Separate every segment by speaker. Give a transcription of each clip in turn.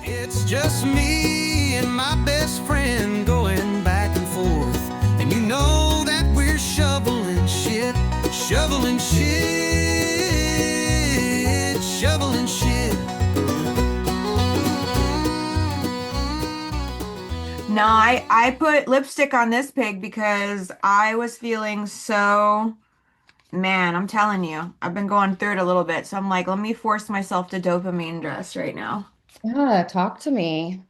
Speaker 1: It's just me and my best friend going back and forth. And you know that we're shoveling shit, shoveling shit.
Speaker 2: No, I put lipstick on this pig because I was feeling so, man, I'm telling you, I've been going through it a little bit. So I'm like, let me force myself to dopamine dress right now.
Speaker 3: Yeah, talk to me.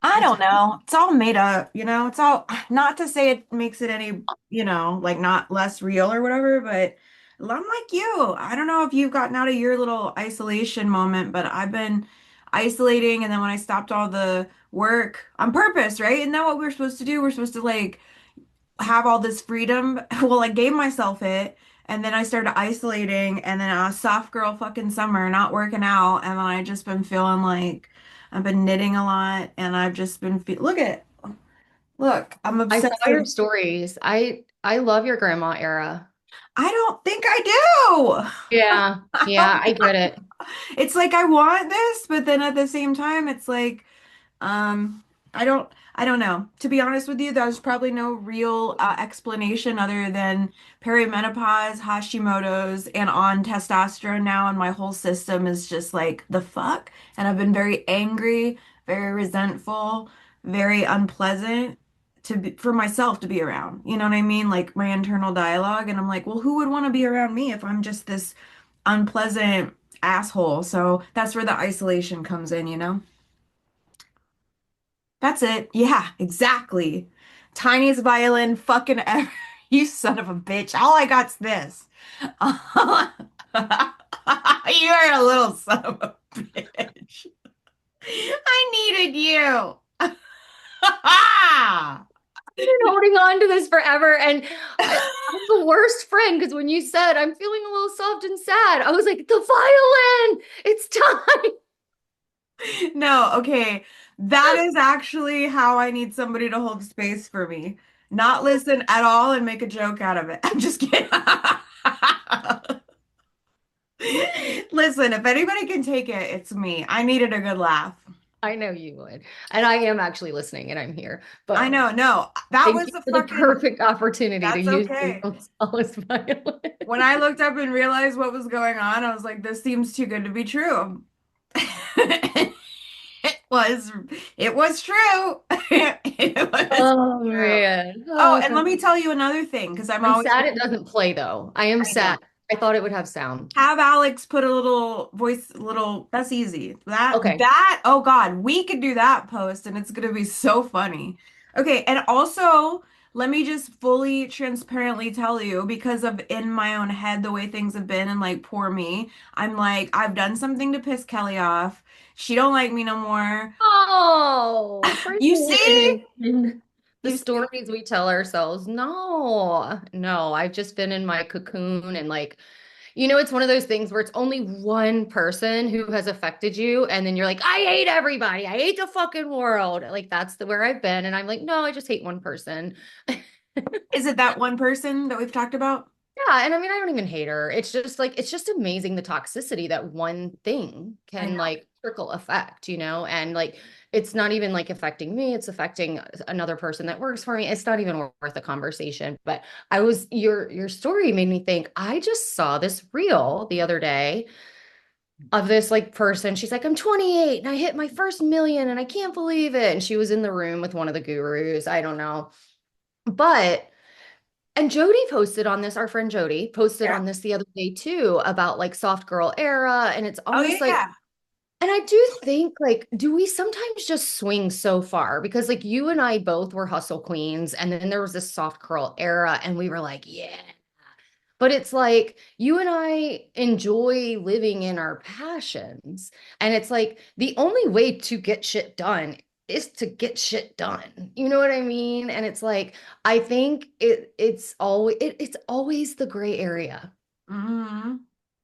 Speaker 2: I
Speaker 3: What's
Speaker 2: don't know. It's all made up, It's all not to say it makes it any, like not less real or whatever, but I'm like you. I don't know if you've gotten out of your little isolation moment, but I've been isolating and then when I stopped all the work on purpose, right? Isn't that what we're supposed to do? We're supposed to like have all this freedom. Well, I gave myself it and then I started isolating and then a soft girl fucking summer, not working out, and then I just been feeling like I've been knitting a lot and I've just been look, I'm
Speaker 3: I saw your
Speaker 2: obsessive.
Speaker 3: stories. I love your grandma era.
Speaker 2: I don't think I
Speaker 3: Yeah, yeah, I get it.
Speaker 2: it's like I want this, but then at the same time, it's like, I don't know. To be honest with you, there's probably no real explanation other than perimenopause, Hashimoto's, and on testosterone now, and my whole system is just like the fuck. And I've been very angry, very resentful, very unpleasant for myself to be around. You know what I mean? Like my internal dialogue, and I'm like, well, who would want to be around me if I'm just this unpleasant asshole? So that's where the isolation comes in. That's it. Yeah, exactly. Tiniest violin fucking ever. You son of a bitch. All I got's this. You are a little son of a bitch. I needed you.
Speaker 3: I've been holding on to this forever, and I'm the worst friend because when you said I'm feeling a little soft and sad, I was like, the violin, it's time.
Speaker 2: No, okay. That is actually how I need somebody to hold space for me. Not listen at all and make a joke out of it. I'm just kidding. Listen, if anybody can take it, it's me. I needed a good laugh.
Speaker 3: I know you would, and I am actually listening, and I'm here.
Speaker 2: I
Speaker 3: But
Speaker 2: know. No, that
Speaker 3: thank
Speaker 2: was
Speaker 3: you
Speaker 2: a
Speaker 3: for the
Speaker 2: fucking,
Speaker 3: perfect opportunity to
Speaker 2: that's
Speaker 3: use your
Speaker 2: okay.
Speaker 3: solace violin.
Speaker 2: When I looked up and realized what was going on, I was like, this seems too good to be true. It was, it was true. It was
Speaker 3: Oh
Speaker 2: true.
Speaker 3: man.
Speaker 2: Oh,
Speaker 3: Oh,
Speaker 2: and let me tell you another thing, because I'm
Speaker 3: I'm
Speaker 2: always,
Speaker 3: sad it doesn't play though. I am
Speaker 2: I know.
Speaker 3: sad. I thought it would have sound.
Speaker 2: Have Alex put a little voice, little, that's easy.
Speaker 3: Okay.
Speaker 2: Oh God, we could do that post and it's gonna be so funny. Okay, and also, let me just fully transparently tell you, because of in my own head, the way things have been and like poor me, I'm like, I've done something to piss Kelly off. She don't like me no more.
Speaker 3: Oh,
Speaker 2: You see?
Speaker 3: friend. The
Speaker 2: You see?
Speaker 3: stories we tell ourselves. No, no, I've just been in my cocoon and like, it's one of those things where it's only one person who has affected you. And then you're like, I hate everybody. I hate the fucking world. Like that's where I've been. And I'm like, no, I just hate one person.
Speaker 2: Is it that one person that we've talked about?
Speaker 3: Yeah, and I mean, I don't even hate her. It's just like it's just amazing the toxicity that one thing
Speaker 2: I
Speaker 3: can
Speaker 2: know.
Speaker 3: like trickle effect, and like it's not even like affecting me, it's affecting another person that works for me. It's not even worth a conversation. But your story made me think, I just saw this reel the other day of this like person. She's like, I'm 28 and I hit my first million and I can't believe it. And she was in the room with one of the gurus. I don't know. But and Jody posted on this, our friend Jody posted
Speaker 2: Yeah.
Speaker 3: on this the other day too about like soft girl era. And it's
Speaker 2: Oh yeah,
Speaker 3: almost like,
Speaker 2: yeah.
Speaker 3: and I do think like, do we sometimes just swing so far? Because like you and I both were hustle queens, and then there was this soft girl era, and we were like, yeah. But it's like you and I enjoy living in our passions. And it's like the only way to get shit done is to get shit done. You know what I mean? And it's like I think it's always the gray area.
Speaker 2: Hmm.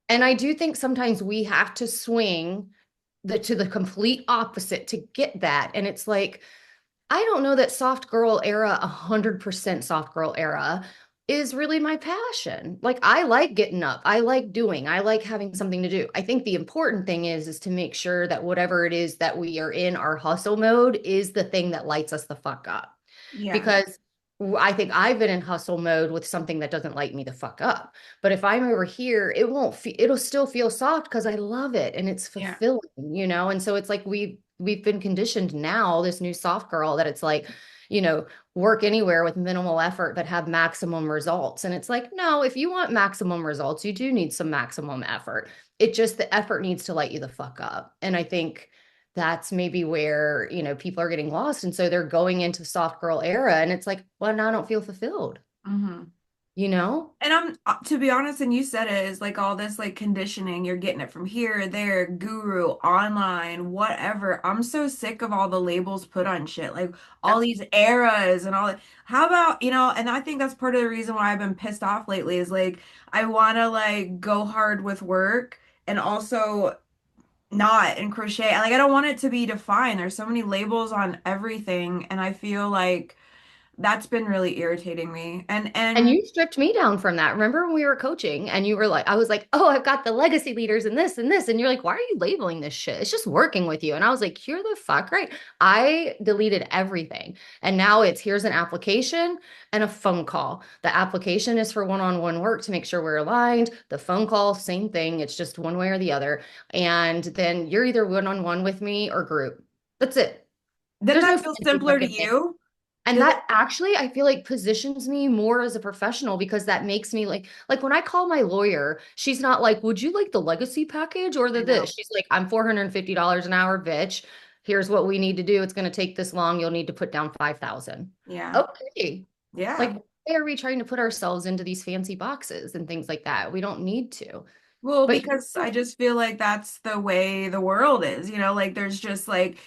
Speaker 3: And I do think sometimes we have to swing to the complete opposite to get that. And it's like I don't know that soft girl era, 100% soft girl era. is really my passion. Like I like getting up. I like doing. I like having something to do. I think the important thing is to make sure that whatever it is that we are in our hustle mode is the thing that lights us the fuck up.
Speaker 2: Yeah.
Speaker 3: Because I think I've been in hustle mode with something that doesn't light me the fuck up. But if I'm over here, it won't feel, it'll still feel soft because I love it and it's
Speaker 2: Yeah.
Speaker 3: fulfilling, you know? And so it's like we've been conditioned now, this new soft girl, that it's like, you know, work anywhere with minimal effort but have maximum results. And it's like, no, if you want maximum results, you do need some maximum effort. It just the effort needs to light you the fuck up. And I think that's maybe where, you know, people are getting lost. And so they're going into soft girl era and it's like, well, now I don't feel fulfilled,
Speaker 2: Hmm.
Speaker 3: you know?
Speaker 2: And I'm to be honest, and you said it is like all this like conditioning, you're getting it from here, there, guru, online, whatever. I'm so sick of all the labels put on shit, like all
Speaker 3: Yep.
Speaker 2: these eras and all that. How about, and I think that's part of the reason why I've been pissed off lately is like I want to like go hard with work and also not in crochet. Like I don't want it to be defined. There's so many labels on everything, and I feel like that's been really irritating me. And
Speaker 3: And
Speaker 2: and
Speaker 3: you stripped me down from that. Remember when we were coaching and you were like, I was like, oh, I've got the legacy leaders and this and this. And you're like, why are you labeling this shit? It's just working with you. And I was like, you're the fuck right. I deleted everything. And now it's here's an application and a phone call. The application is for one-on-one work to make sure we're aligned. The phone call, same thing. It's just one way or the other. And then you're either one-on-one with me or group. That's it.
Speaker 2: did
Speaker 3: There's no
Speaker 2: that feel
Speaker 3: fancy
Speaker 2: simpler to
Speaker 3: fucking thing.
Speaker 2: you?
Speaker 3: And
Speaker 2: Did
Speaker 3: that actually, I feel like positions me more as a professional because that makes me like when I call my lawyer, she's not like, would you like the legacy package or the
Speaker 2: I know.
Speaker 3: this? She's like, I'm $450 an hour, bitch. Here's what we need to do. It's going to take this long. You'll need to put down 5,000.
Speaker 2: Yeah.
Speaker 3: Okay.
Speaker 2: Yeah.
Speaker 3: Like, why are we trying to put ourselves into these fancy boxes and things like that? We don't need to.
Speaker 2: Well,
Speaker 3: But
Speaker 2: because I just feel like that's the way the world is, like there's just like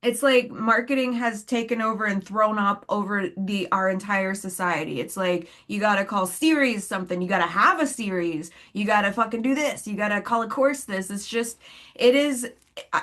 Speaker 2: it's like marketing has taken over and thrown up over the our entire society. It's like you gotta call series something, you gotta have a series, you gotta fucking do this, you gotta call a course this. It is,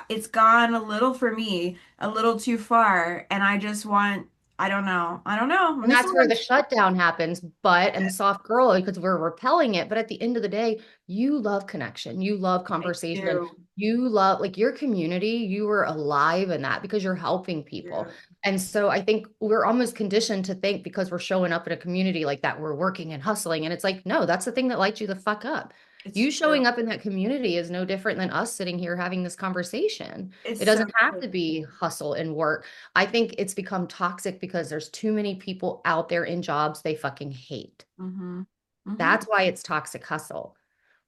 Speaker 2: it's gone a little for me, a little too far, and I just want, I don't know. I'm
Speaker 3: And
Speaker 2: just
Speaker 3: that's where the
Speaker 2: like,
Speaker 3: shutdown happens, but and the soft girl because we're repelling it. But at the end of the day, you love connection, you love
Speaker 2: I
Speaker 3: conversation,
Speaker 2: do.
Speaker 3: you love like your community, you are alive in that because you're helping people.
Speaker 2: Yeah.
Speaker 3: And so I think we're almost conditioned to think because we're showing up in a community like that, we're working and hustling. And it's like, no, that's the thing that lights you the fuck up.
Speaker 2: It's
Speaker 3: You
Speaker 2: true.
Speaker 3: showing up in that community is no different than us sitting here having this conversation.
Speaker 2: It's
Speaker 3: It
Speaker 2: so
Speaker 3: doesn't have
Speaker 2: true.
Speaker 3: to be hustle and work. I think it's become toxic because there's too many people out there in jobs they fucking hate.
Speaker 2: Mm-hmm. Mm-hmm.
Speaker 3: That's why it's toxic hustle.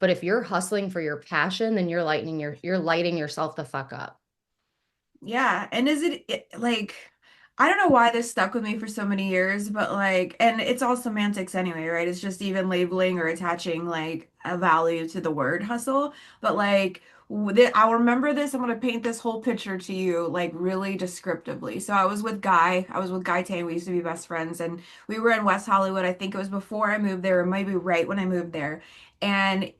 Speaker 3: But if you're hustling for your passion, then you're lighting yourself the fuck up.
Speaker 2: Yeah. And like, I don't know why this stuck with me for so many years, but like, and it's all semantics anyway, right? It's just even labeling or attaching like a value to the word hustle. But like, I'll remember this. I'm going to paint this whole picture to you, like really descriptively. So I was with Guy Tay. We used to be best friends, and we were in West Hollywood. I think it was before I moved there, or maybe right when I moved there. And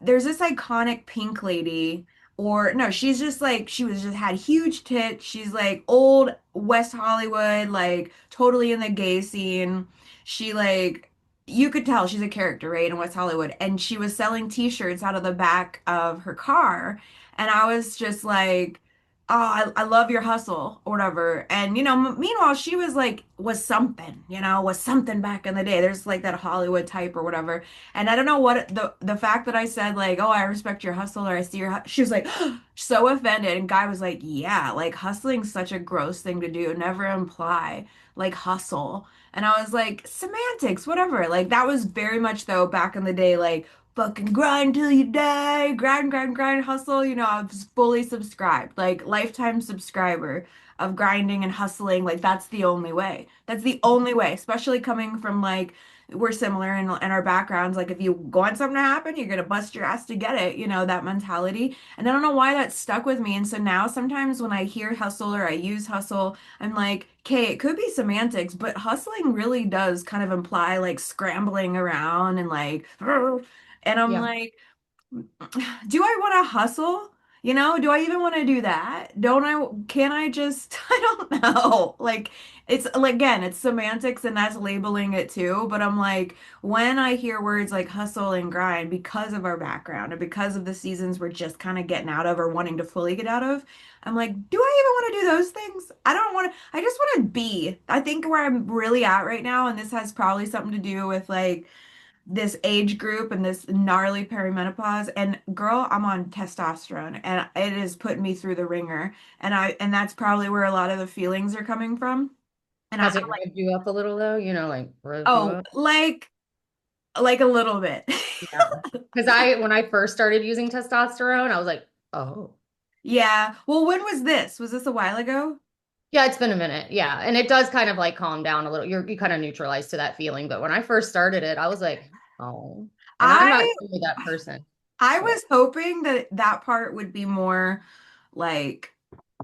Speaker 2: there's this iconic pink lady, or no, she's just like, she was just had huge tits. She's like old West Hollywood, like totally in the gay scene. She like, you could tell she's a character, right, in West Hollywood. And she was selling t-shirts out of the back of her car. And I was just like, oh, I love your hustle or whatever. And, meanwhile, she was like, was something back in the day. There's like that Hollywood type or whatever. And I don't know what the fact that I said like, oh, I respect your hustle or I see she was like so offended. And Guy was like, yeah, like hustling's such a gross thing to do. Never imply like hustle. And I was like, semantics, whatever. Like that was very much though back in the day, like fucking grind till you die, grind, grind, grind, hustle. I was fully subscribed, like lifetime subscriber of grinding and hustling. Like that's the only way. That's the only way, especially coming from like we're similar in our backgrounds. Like if you want something to happen, you're gonna bust your ass to get it, that mentality. And I don't know why that stuck with me. And so now sometimes when I hear hustle or I use hustle, I'm like, okay, it could be semantics, but hustling really does kind of imply like scrambling around and like, and I'm
Speaker 3: Yeah.
Speaker 2: like, do I want to hustle? You know, do I even want to do that? Don't I, can I just, I don't know. Like, it's like, again, it's semantics and that's labeling it too. But I'm like, when I hear words like hustle and grind because of our background and because of the seasons we're just kind of getting out of or wanting to fully get out of, I'm like, do I even want to do those things? I don't want to, I just want to be. I think where I'm really at right now, and this has probably something to do with like, this age group and this gnarly perimenopause, and girl, I'm on testosterone and it is putting me through the ringer, and that's probably where a lot of the feelings are coming from. And
Speaker 3: Has
Speaker 2: I'm
Speaker 3: it
Speaker 2: like,
Speaker 3: revved you up a little though? You know, like revved you
Speaker 2: oh,
Speaker 3: up?
Speaker 2: like a little bit.
Speaker 3: Yeah. Because when I first started using testosterone, I was like, oh.
Speaker 2: Yeah, well, when was this? Was this a while ago?
Speaker 3: Yeah, it's been a minute. Yeah. And it does kind of like calm down a little. You kind of neutralize to that feeling. But when I first started it, I was like, oh. And I'm not
Speaker 2: I
Speaker 3: really that person.
Speaker 2: I
Speaker 3: But
Speaker 2: was hoping that that part would be more like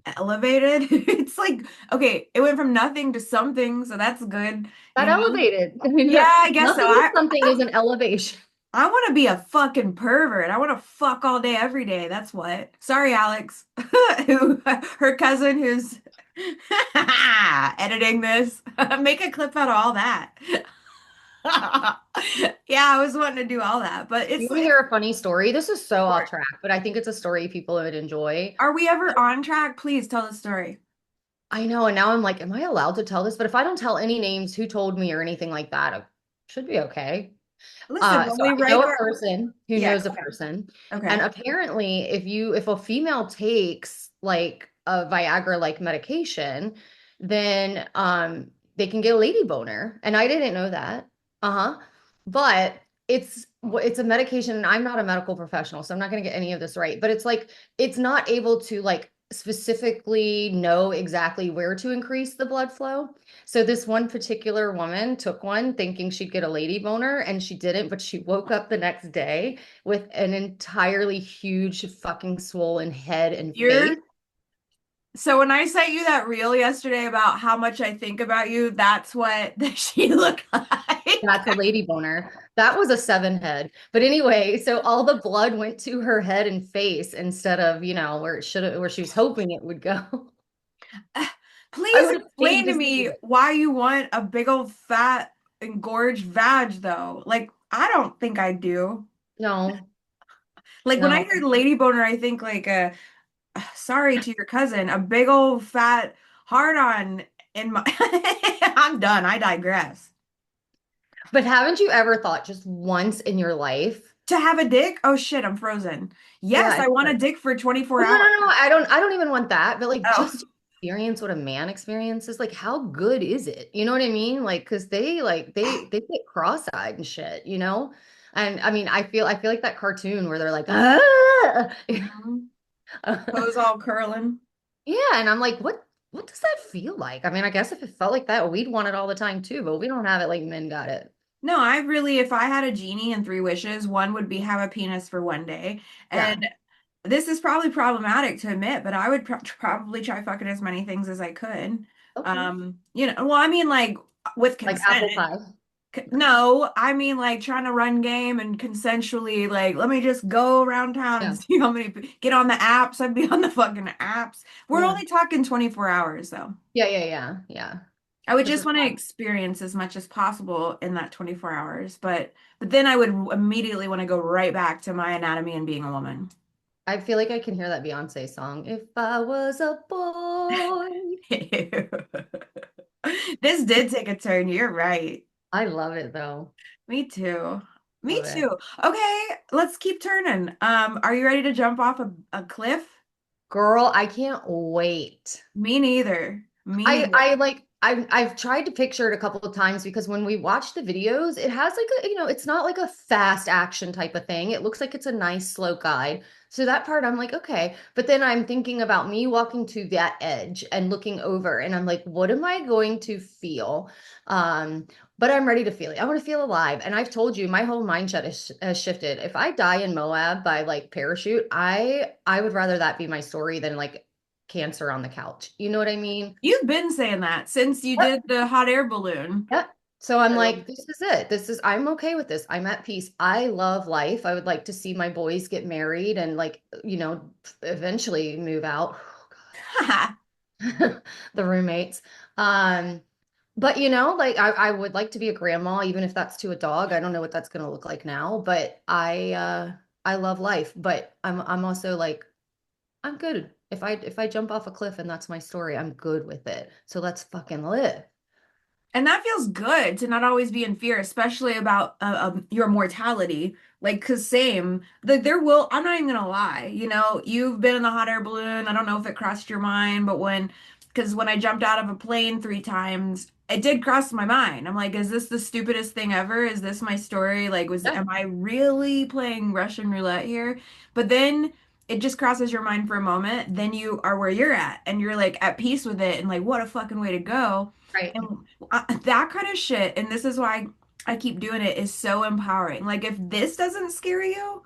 Speaker 2: elevated. It's like, okay, it went from nothing to something, so that's good,
Speaker 3: that
Speaker 2: you know?
Speaker 3: elevated. I mean,
Speaker 2: Yeah, I guess so.
Speaker 3: nothing is something is an elevation.
Speaker 2: I want to be a fucking pervert. I want to fuck all day, every day. That's what. Sorry, Alex, who her cousin who's editing this. Make a clip out of all that. Yeah, I was wanting to do all that, but
Speaker 3: You
Speaker 2: it's
Speaker 3: want to
Speaker 2: like,
Speaker 3: hear a funny story? This is so off track, but I think it's a story people would enjoy.
Speaker 2: are we ever on track? Please tell the story.
Speaker 3: I know. And now I'm like, am I allowed to tell this? But if I don't tell any names, who told me or anything like that, it should be okay.
Speaker 2: Listen, when
Speaker 3: So
Speaker 2: we
Speaker 3: I know
Speaker 2: rank
Speaker 3: a
Speaker 2: our,
Speaker 3: person who
Speaker 2: yeah,
Speaker 3: knows a person, and
Speaker 2: okay.
Speaker 3: apparently, if a female takes like a Viagra like medication, then they can get a lady boner, and I didn't know that. Uh-huh. But it's a medication, and I'm not a medical professional, so I'm not going to get any of this right. But it's like it's not able to like specifically know exactly where to increase the blood flow. So this one particular woman took one thinking she'd get a lady boner and she didn't, but she woke up the next day with an entirely huge fucking swollen head and
Speaker 2: You're
Speaker 3: face.
Speaker 2: So when I sent you that reel yesterday about how much I think about you, that's what she looked like.
Speaker 3: That's a lady boner. That was a seven head. But anyway, so all the blood went to her head and face instead of, where it should have, where she was hoping it would go. I
Speaker 2: Please
Speaker 3: would have paid
Speaker 2: explain to
Speaker 3: to see
Speaker 2: me
Speaker 3: it.
Speaker 2: why you want a big old fat engorged vag though. Like I don't think I do.
Speaker 3: No,
Speaker 2: Like when I
Speaker 3: no.
Speaker 2: hear lady boner, I think like sorry to your cousin, a big old fat hard on in my I'm done. I digress.
Speaker 3: But haven't you ever thought just once in your life?
Speaker 2: To have a dick? Oh shit, I'm frozen. Yes,
Speaker 3: Yeah,
Speaker 2: I
Speaker 3: it's
Speaker 2: want a
Speaker 3: like,
Speaker 2: dick for 24
Speaker 3: well, no,
Speaker 2: hours.
Speaker 3: no, no. I don't even want that. But like
Speaker 2: Oh.
Speaker 3: just to experience what a man experiences, like how good is it? You know what I mean? Like, cause they get cross-eyed and shit, you know? And I mean, I feel like that cartoon where they're like, ah!
Speaker 2: Mhm. Toes all curling.
Speaker 3: Yeah, and I'm like, what does that feel like? I mean, I guess if it felt like that, we'd want it all the time too, but we don't have it like men got it.
Speaker 2: No, I really, if I had a genie and three wishes, one would be have a penis for one day.
Speaker 3: Yeah.
Speaker 2: And this is probably problematic to admit, but I would probably try fucking as many things as I could.
Speaker 3: Okay.
Speaker 2: Well, I mean, like with
Speaker 3: Like
Speaker 2: consent.
Speaker 3: apple pie.
Speaker 2: No, I mean like trying to run game and consensually, like, let me just go around town and
Speaker 3: Yeah.
Speaker 2: see how many get on the apps. I'd be on the fucking apps. We're
Speaker 3: Yeah.
Speaker 2: only talking 24 hours though.
Speaker 3: Yeah, yeah, yeah, yeah.
Speaker 2: I would
Speaker 3: Which
Speaker 2: just
Speaker 3: is
Speaker 2: want to
Speaker 3: fun.
Speaker 2: experience as much as possible in that 24 hours, but then I would immediately want to go right back to my anatomy and being a woman.
Speaker 3: I feel like I can hear that Beyonce song. If I was a boy.
Speaker 2: This did take a turn. You're right.
Speaker 3: I love it though.
Speaker 2: Me too. Me
Speaker 3: Love it.
Speaker 2: too. Okay, let's keep turning. Are you ready to jump off a cliff?
Speaker 3: Girl, I can't wait.
Speaker 2: Me neither. Me
Speaker 3: I
Speaker 2: neither.
Speaker 3: I like I've tried to picture it a couple of times because when we watch the videos, it has like it's not like a fast action type of thing. It looks like it's a nice slow guide. So that part I'm like, okay. But then I'm thinking about me walking to that edge and looking over and I'm like, what am I going to feel? Um, but I'm ready to feel it. I want to feel alive. And I've told you my whole mindset has shifted. If I die in Moab by like parachute, I would rather that be my story than like cancer on the couch. You know what I mean?
Speaker 2: You've been saying that since you
Speaker 3: Yep.
Speaker 2: did the hot air balloon.
Speaker 3: Yep. So I'm
Speaker 2: So,
Speaker 3: like, this is it. I'm okay with this. I'm at peace. I love life. I would like to see my boys get married and like, eventually move out. The roommates. Um, but like I would like to be a grandma, even if that's to a dog. I don't know what that's gonna look like now, but I love life. But I'm also like, I'm good. If I jump off a cliff and that's my story, I'm good with it. So let's fucking live.
Speaker 2: and that feels good to not always be in fear, especially about your mortality. Like, cause same, there will, I'm not even gonna lie, you've been in the hot air balloon. I don't know if it crossed your mind, but cause when I jumped out of a plane 3 times, it did cross my mind. I'm like, is this the stupidest thing ever? Is this my story? Like,
Speaker 3: Yeah,
Speaker 2: am I really playing Russian roulette here? But then it just crosses your mind for a moment. Then you are where you're at and you're like at peace with it and like, what a fucking way to go.
Speaker 3: right.
Speaker 2: And that kind of shit, and this is why I keep doing it, is so empowering. Like, if this doesn't scare you,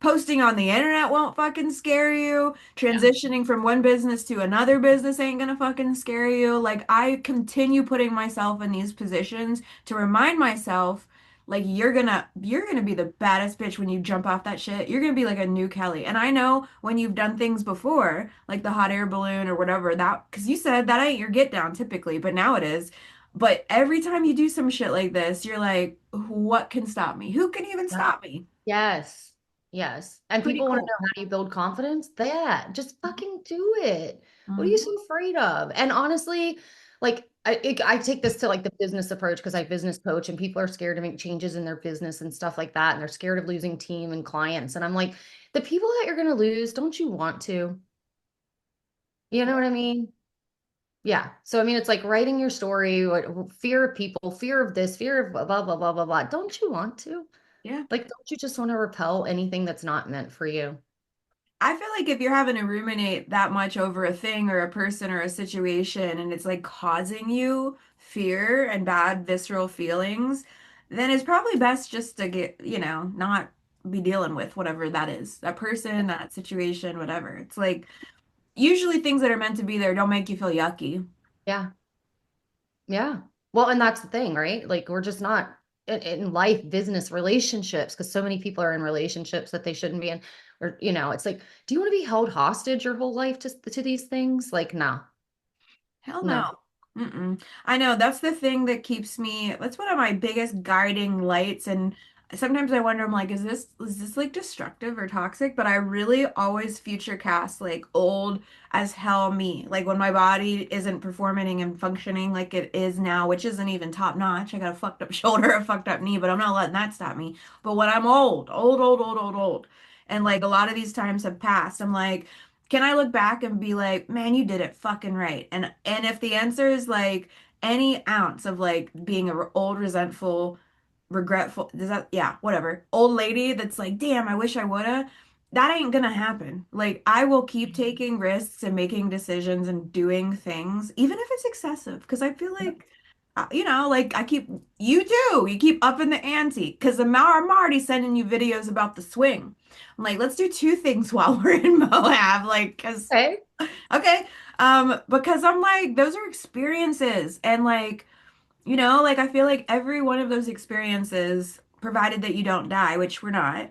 Speaker 2: posting on the internet won't fucking scare you.
Speaker 3: Yeah.
Speaker 2: Transitioning from one business to another business ain't gonna fucking scare you. Like, I continue putting myself in these positions to remind myself, like, you're gonna be the baddest bitch when you jump off that shit. You're gonna be like a new Kelly. And I know when you've done things before, like the hot air balloon or whatever, that because you said that ain't your get down typically, but now it is. But every time you do some shit like this, you're like, what can stop me? Who can even
Speaker 3: Yeah.
Speaker 2: stop me?
Speaker 3: Yes. Yes. And
Speaker 2: Pretty
Speaker 3: people want to
Speaker 2: cool.
Speaker 3: know how do you build confidence? That just fucking do it. What are you
Speaker 2: Mhm.
Speaker 3: so afraid of? And honestly, like I take this to like the business approach because I business coach and people are scared to make changes in their business and stuff like that. And they're scared of losing team and clients. And I'm like, the people that you're going to lose, don't you want to? You know what I mean? Yeah. So I mean, it's like writing your story, fear of people, fear of this, fear of blah, blah, blah, blah, blah, blah. Don't you want to?
Speaker 2: Yeah.
Speaker 3: Like, don't you just want to repel anything that's not meant for you?
Speaker 2: I feel like if you're having to ruminate that much over a thing or a person or a situation and it's like causing you fear and bad visceral feelings, then it's probably best just to not be dealing with whatever that is, that person, that situation, whatever. It's like usually things that are meant to be there don't make you feel yucky.
Speaker 3: Yeah. Yeah. Well, and that's the thing, right? Like, we're just not in life, business, relationships, because so many people are in relationships that they shouldn't be in. Or, it's like, do you want to be held hostage your whole life to these things? Like, no,
Speaker 2: Hell no.
Speaker 3: no.
Speaker 2: Mm-mm. I know that's the thing that keeps me, that's one of my biggest guiding lights. And sometimes I wonder, I'm like, is this like destructive or toxic? But I really always future cast like old as hell me. Like when my body isn't performing and functioning like it is now, which isn't even top notch. I got a fucked up shoulder, a fucked up knee, but I'm not letting that stop me. But when I'm old, old, old, old, old, old, and like a lot of these times have passed, I'm like, can I look back and be like, man, you did it fucking right? And if the answer is like any ounce of like being a old resentful, regretful, does that yeah, whatever. Old lady that's like, damn, I wish I woulda. That ain't gonna happen. Like I will keep taking risks and making decisions and doing things, even if it's excessive, because I feel like like you do. You keep upping the ante because I'm already sending you videos about the swing. I'm like, let's do two things while we're in Moab, like,
Speaker 3: Okay.
Speaker 2: okay, because I'm like, those are experiences, and like, like I feel like every one of those experiences, provided that you don't die, which we're not,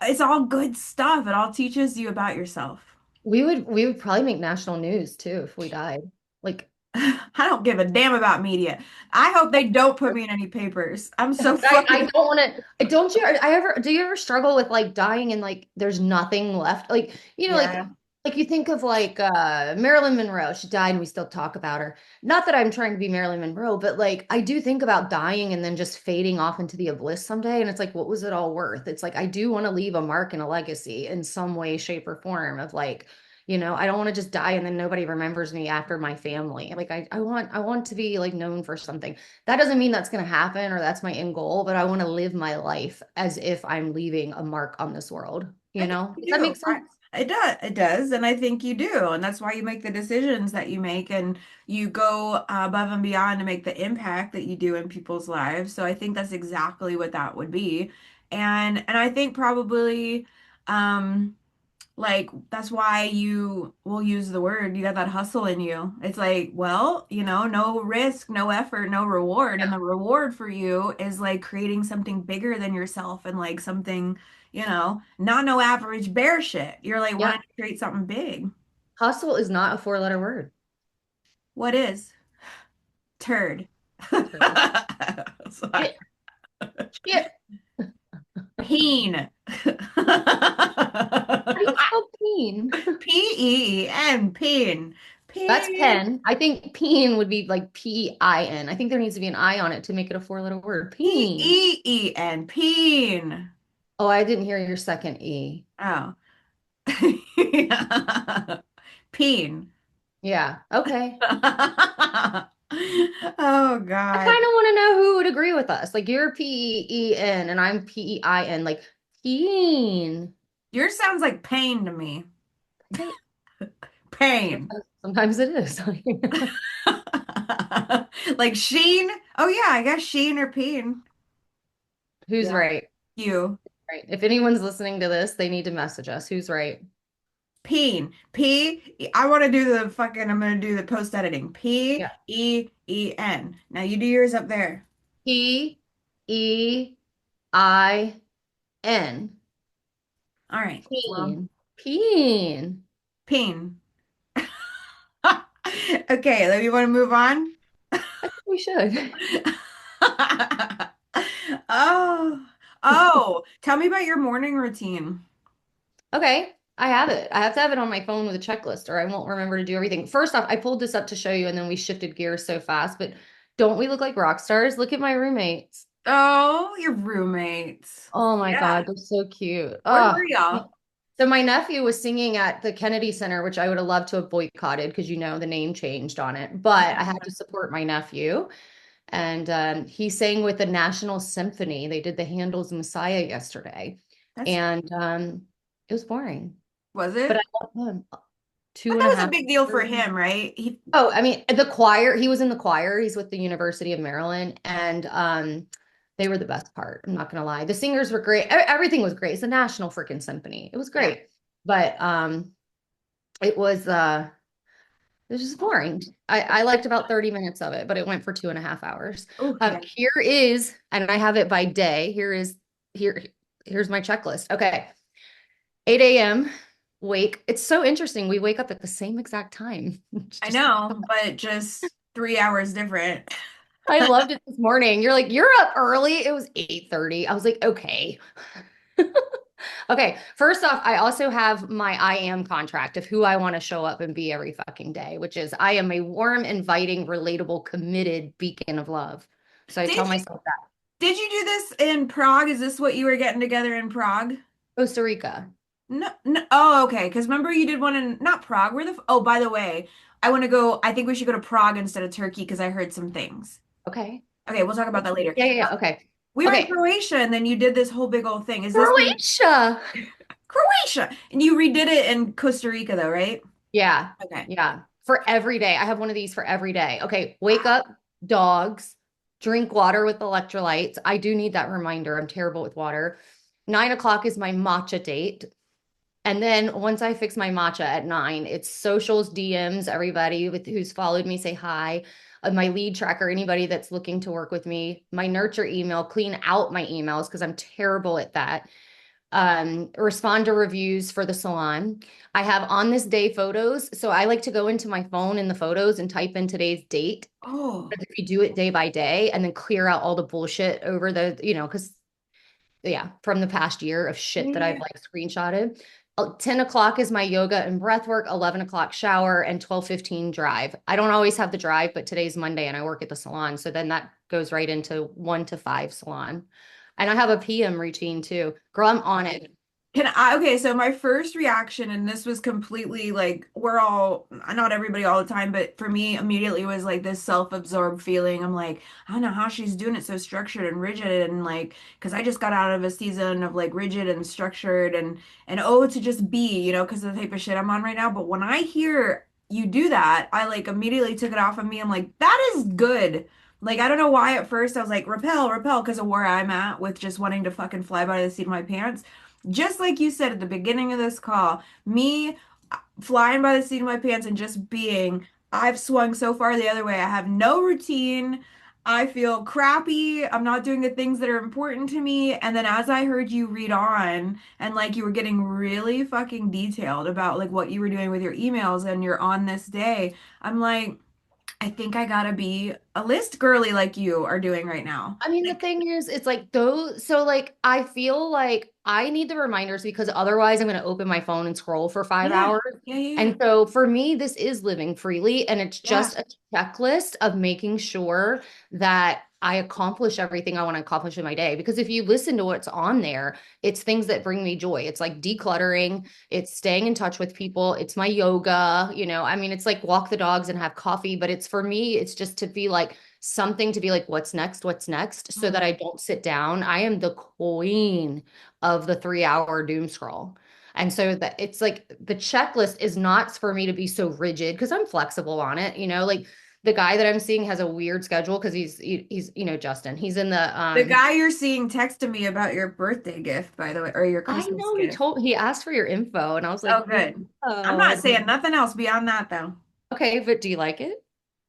Speaker 2: it's all good stuff. It all teaches you about yourself.
Speaker 3: We would probably make national news too if we died. Like,
Speaker 2: I don't give a damn about media. I hope they don't put me in any papers. I'm so
Speaker 3: I
Speaker 2: fucking
Speaker 3: don't want to. Don't you? I ever do you ever struggle with like dying and like there's nothing left? Like
Speaker 2: yeah.
Speaker 3: like you think of like Marilyn Monroe. She died and we still talk about her. Not that I'm trying to be Marilyn Monroe, but like I do think about dying and then just fading off into the abyss someday. And it's like, what was it all worth? It's like I do want to leave a mark and a legacy in some way, shape, or form of like. I don't want to just die and then nobody remembers me after my family. Like I want to be like known for something. That doesn't mean that's going to happen or that's my end goal, but I want to live my life as if I'm leaving a mark on this world.
Speaker 2: I think
Speaker 3: Does
Speaker 2: you
Speaker 3: that
Speaker 2: do.
Speaker 3: make sense?
Speaker 2: It does. It does. And I think you do. And that's why you make the decisions that you make and you go above and beyond to make the impact that you do in people's lives. So I think that's exactly what that would be. And I think probably um Like, that's why you will use the word, you got that hustle in you. It's like, well, no risk, no effort, no reward. And the reward for you is like creating something bigger than yourself and like something, not no average bear shit. You're like
Speaker 3: Yeah.
Speaker 2: wanting to create something big.
Speaker 3: Hustle is not a four-letter word.
Speaker 2: What is? Turd.
Speaker 3: Turd. Shit. Shit.
Speaker 2: Peen.
Speaker 3: How do you spell peen?
Speaker 2: Peen. Peen.
Speaker 3: That's
Speaker 2: Peen.
Speaker 3: pen. I think peen would be like P-I-N. I think there needs to be an I on it to make it a four-letter word. Peen.
Speaker 2: Peen. Peen.
Speaker 3: Oh, I didn't hear your second E.
Speaker 2: Oh. Peen.
Speaker 3: Yeah. Okay.
Speaker 2: Oh
Speaker 3: I
Speaker 2: God.
Speaker 3: kind of want to know who would agree with us. Like you're P-E-E-N and I'm P-E-I-N. Like peen.
Speaker 2: Yours sounds like pain to me.
Speaker 3: Okay.
Speaker 2: Pain.
Speaker 3: Sometimes it is.
Speaker 2: Like Sheen. Oh yeah, I guess Sheen or Peen.
Speaker 3: Who's
Speaker 2: Yeah.
Speaker 3: right?
Speaker 2: You.
Speaker 3: Right. If anyone's listening to this, they need to message us. Who's right?
Speaker 2: Peen. I want to do the fucking, I'm gonna do the post editing.
Speaker 3: Yeah.
Speaker 2: Peen. Now you do yours up there.
Speaker 3: P-E-I-N.
Speaker 2: All right. Well,
Speaker 3: Peen. Peen.
Speaker 2: Peen. Okay, then you want to move on?
Speaker 3: I think we should.
Speaker 2: Oh, oh, tell me about your morning routine.
Speaker 3: Okay, I have it. I have to have it on my phone with a checklist, or I won't remember to do everything. First off, I pulled this up to show you, and then we shifted gears so fast. But don't we look like rock stars? Look at my roommates.
Speaker 2: Oh, your roommates.
Speaker 3: Oh my
Speaker 2: Yeah.
Speaker 3: God, they're so cute.
Speaker 2: Where
Speaker 3: Oh,
Speaker 2: were y'all?
Speaker 3: so my nephew was singing at the Kennedy Center, which I would have loved to have boycotted because the name changed on it. But I had to support my nephew, and he sang with the National Symphony. They did the Handel's Messiah yesterday,
Speaker 2: That's,
Speaker 3: and it was boring.
Speaker 2: was
Speaker 3: But I
Speaker 2: it?
Speaker 3: love him.
Speaker 2: But
Speaker 3: Two and
Speaker 2: that
Speaker 3: a
Speaker 2: was a
Speaker 3: half
Speaker 2: big deal for
Speaker 3: hours.
Speaker 2: him, right?
Speaker 3: Oh, I mean, the choir, he was in the choir. He's with the University of Maryland, and they were the best part. I'm not gonna lie. The singers were great. Everything was great. It's a national freaking symphony. It was
Speaker 2: Yeah.
Speaker 3: great. But it was it was just boring. I liked about 30 minutes of it, but it went for 2.5 hours.
Speaker 2: Oh, yeah.
Speaker 3: Here is, and I have it by day. Here, here's my checklist. Okay. 8 a.m. wake. It's so interesting. We wake up at the same exact time. It's
Speaker 2: I
Speaker 3: just,
Speaker 2: know, but just 3 hours different.
Speaker 3: I loved it this morning. You're like, you're up early. It was 8:30. I was like, okay. Okay. First off, I also have my I am contract of who I want to show up and be every fucking day, which is I am a warm, inviting, relatable, committed beacon of love. So I
Speaker 2: Did
Speaker 3: tell
Speaker 2: you
Speaker 3: myself that.
Speaker 2: did you do this in Prague? Is this what you were getting together in Prague?
Speaker 3: Costa Rica.
Speaker 2: No, no. Oh, okay. Because remember you did one in not Prague. Oh, by the way, I want to go. I think we should go to Prague instead of Turkey because I heard some things.
Speaker 3: Okay.
Speaker 2: Okay, we'll talk about that later.
Speaker 3: Yeah, yeah, yeah. Okay.
Speaker 2: We were in
Speaker 3: Okay.
Speaker 2: Croatia and then you did this whole big old thing. Is this the
Speaker 3: Croatia.
Speaker 2: Croatia? And you redid it in Costa Rica though, right?
Speaker 3: Yeah.
Speaker 2: Okay.
Speaker 3: Yeah. For every day. I have one of these for every day. Okay. Wake up, dogs, drink water with electrolytes. I do need that reminder. I'm terrible with water. 9 o'clock is my matcha date. And then once I fix my matcha at 9, it's socials, DMs, everybody who's followed me, say hi. My lead tracker, anybody that's looking to work with me, my nurture email, clean out my emails because I'm terrible at that. Respond to reviews for the salon. I have on this day photos. So I like to go into my phone in the photos and type in today's date.
Speaker 2: Oh,
Speaker 3: But if you do it day by day and then clear out all the bullshit over because yeah, from the past year of shit that I've
Speaker 2: yeah.
Speaker 3: like screenshotted. 10 o'clock is my yoga and breath work, 11 o'clock shower, and 12:15 drive. I don't always have the drive, but today's Monday and I work at the salon. So then that goes right into 1 to 5 salon. And I have a PM routine too. Girl, I'm on it.
Speaker 2: Okay, so my first reaction, and this was completely like, not everybody all the time, but for me, immediately was like this self-absorbed feeling. I'm like, I don't know how she's doing it so structured and rigid, and like, because I just got out of a season of like rigid and structured and oh, to just be, because of the type of shit I'm on right now. But when I hear you do that, I like immediately took it off of me. I'm like, that is good. Like, I don't know why at first I was like, repel, because of where I'm at with just wanting to fucking fly by the seat of my pants. just like you said at the beginning of this call, me flying by the seat of my pants and just being, I've swung so far the other way. I have no routine. I feel crappy. I'm not doing the things that are important to me. And then as I heard you read on and like you were getting really fucking detailed about like what you were doing with your emails and you're on this day, I'm like, I think I gotta be a list girly like you are doing right now.
Speaker 3: I mean, the thing is, it's like those. So, like, I feel like I need the reminders because otherwise I'm going to open my phone and scroll for five
Speaker 2: Yeah.
Speaker 3: hours.
Speaker 2: Yeah, yeah,
Speaker 3: And so, for me, this is living freely. And it's
Speaker 2: yeah.
Speaker 3: just a checklist of making sure that I accomplish everything I want to accomplish in my day. Because if you listen to what's on there, it's things that bring me joy. It's like decluttering, it's staying in touch with people, it's my yoga, I mean, it's like walk the dogs and have coffee. But it's for me, it's just to be like, something to be like, what's next, so that
Speaker 2: Mm.
Speaker 3: I don't sit down. I am the queen of the 3 hour doom scroll. And so that it's like the checklist is not for me to be so rigid because I'm flexible on it. Like the guy that I'm seeing has a weird schedule because he's Justin. He's in the
Speaker 2: The guy you're seeing texted me about your birthday gift, by the way, or your
Speaker 3: I
Speaker 2: Christmas
Speaker 3: know
Speaker 2: gift.
Speaker 3: he asked for your info and I was
Speaker 2: Oh,
Speaker 3: like,
Speaker 2: good. I'm
Speaker 3: oh,
Speaker 2: not saying nothing else beyond that, though.
Speaker 3: okay, but do you like it?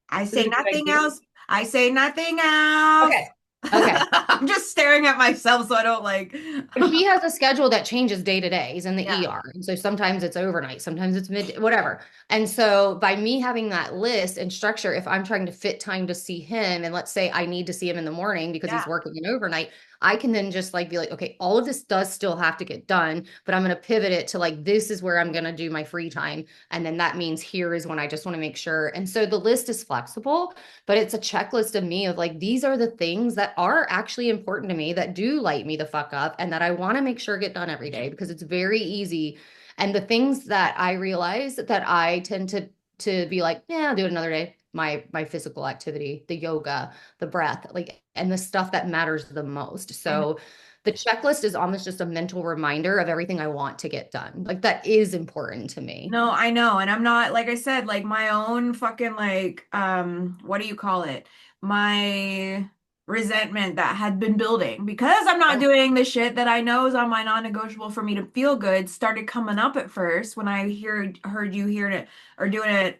Speaker 2: I
Speaker 3: Is
Speaker 2: say
Speaker 3: it a good
Speaker 2: nothing
Speaker 3: idea?
Speaker 2: else. I say nothing else.
Speaker 3: Okay. Okay.
Speaker 2: I'm just staring at myself so I don't like.
Speaker 3: But he has a schedule that changes day to day. He's in the
Speaker 2: Yeah,
Speaker 3: ER. And so sometimes it's overnight, sometimes it's mid, whatever. And so by me having that list and structure, if I'm trying to fit time to see him, and let's say I need to see him in the morning because he's
Speaker 2: yeah.
Speaker 3: working an overnight, I can then just like be like, okay, all of this does still have to get done, but I'm going to pivot it to like, this is where I'm going to do my free time. And then that means here is when I just want to make sure. And so the list is flexible, but it's a checklist of me of like, these are the things that are actually important to me that do light me the fuck up and that I want to make sure get done every day because it's very easy. And the things that I realize that I tend to be like, yeah, I'll do it another day. My physical activity, the yoga, the breath, like, and the stuff that matters the most.
Speaker 2: I know.
Speaker 3: So the checklist is almost just a mental reminder of everything I want to get done. Like that is important to me.
Speaker 2: No, I know. And I'm not, like I said, like my own fucking like what do you call it? My resentment that had been building because I'm not
Speaker 3: Yeah.
Speaker 2: doing the shit that I know is on my non-negotiable for me to feel good started coming up at first when I heard you hear it or doing it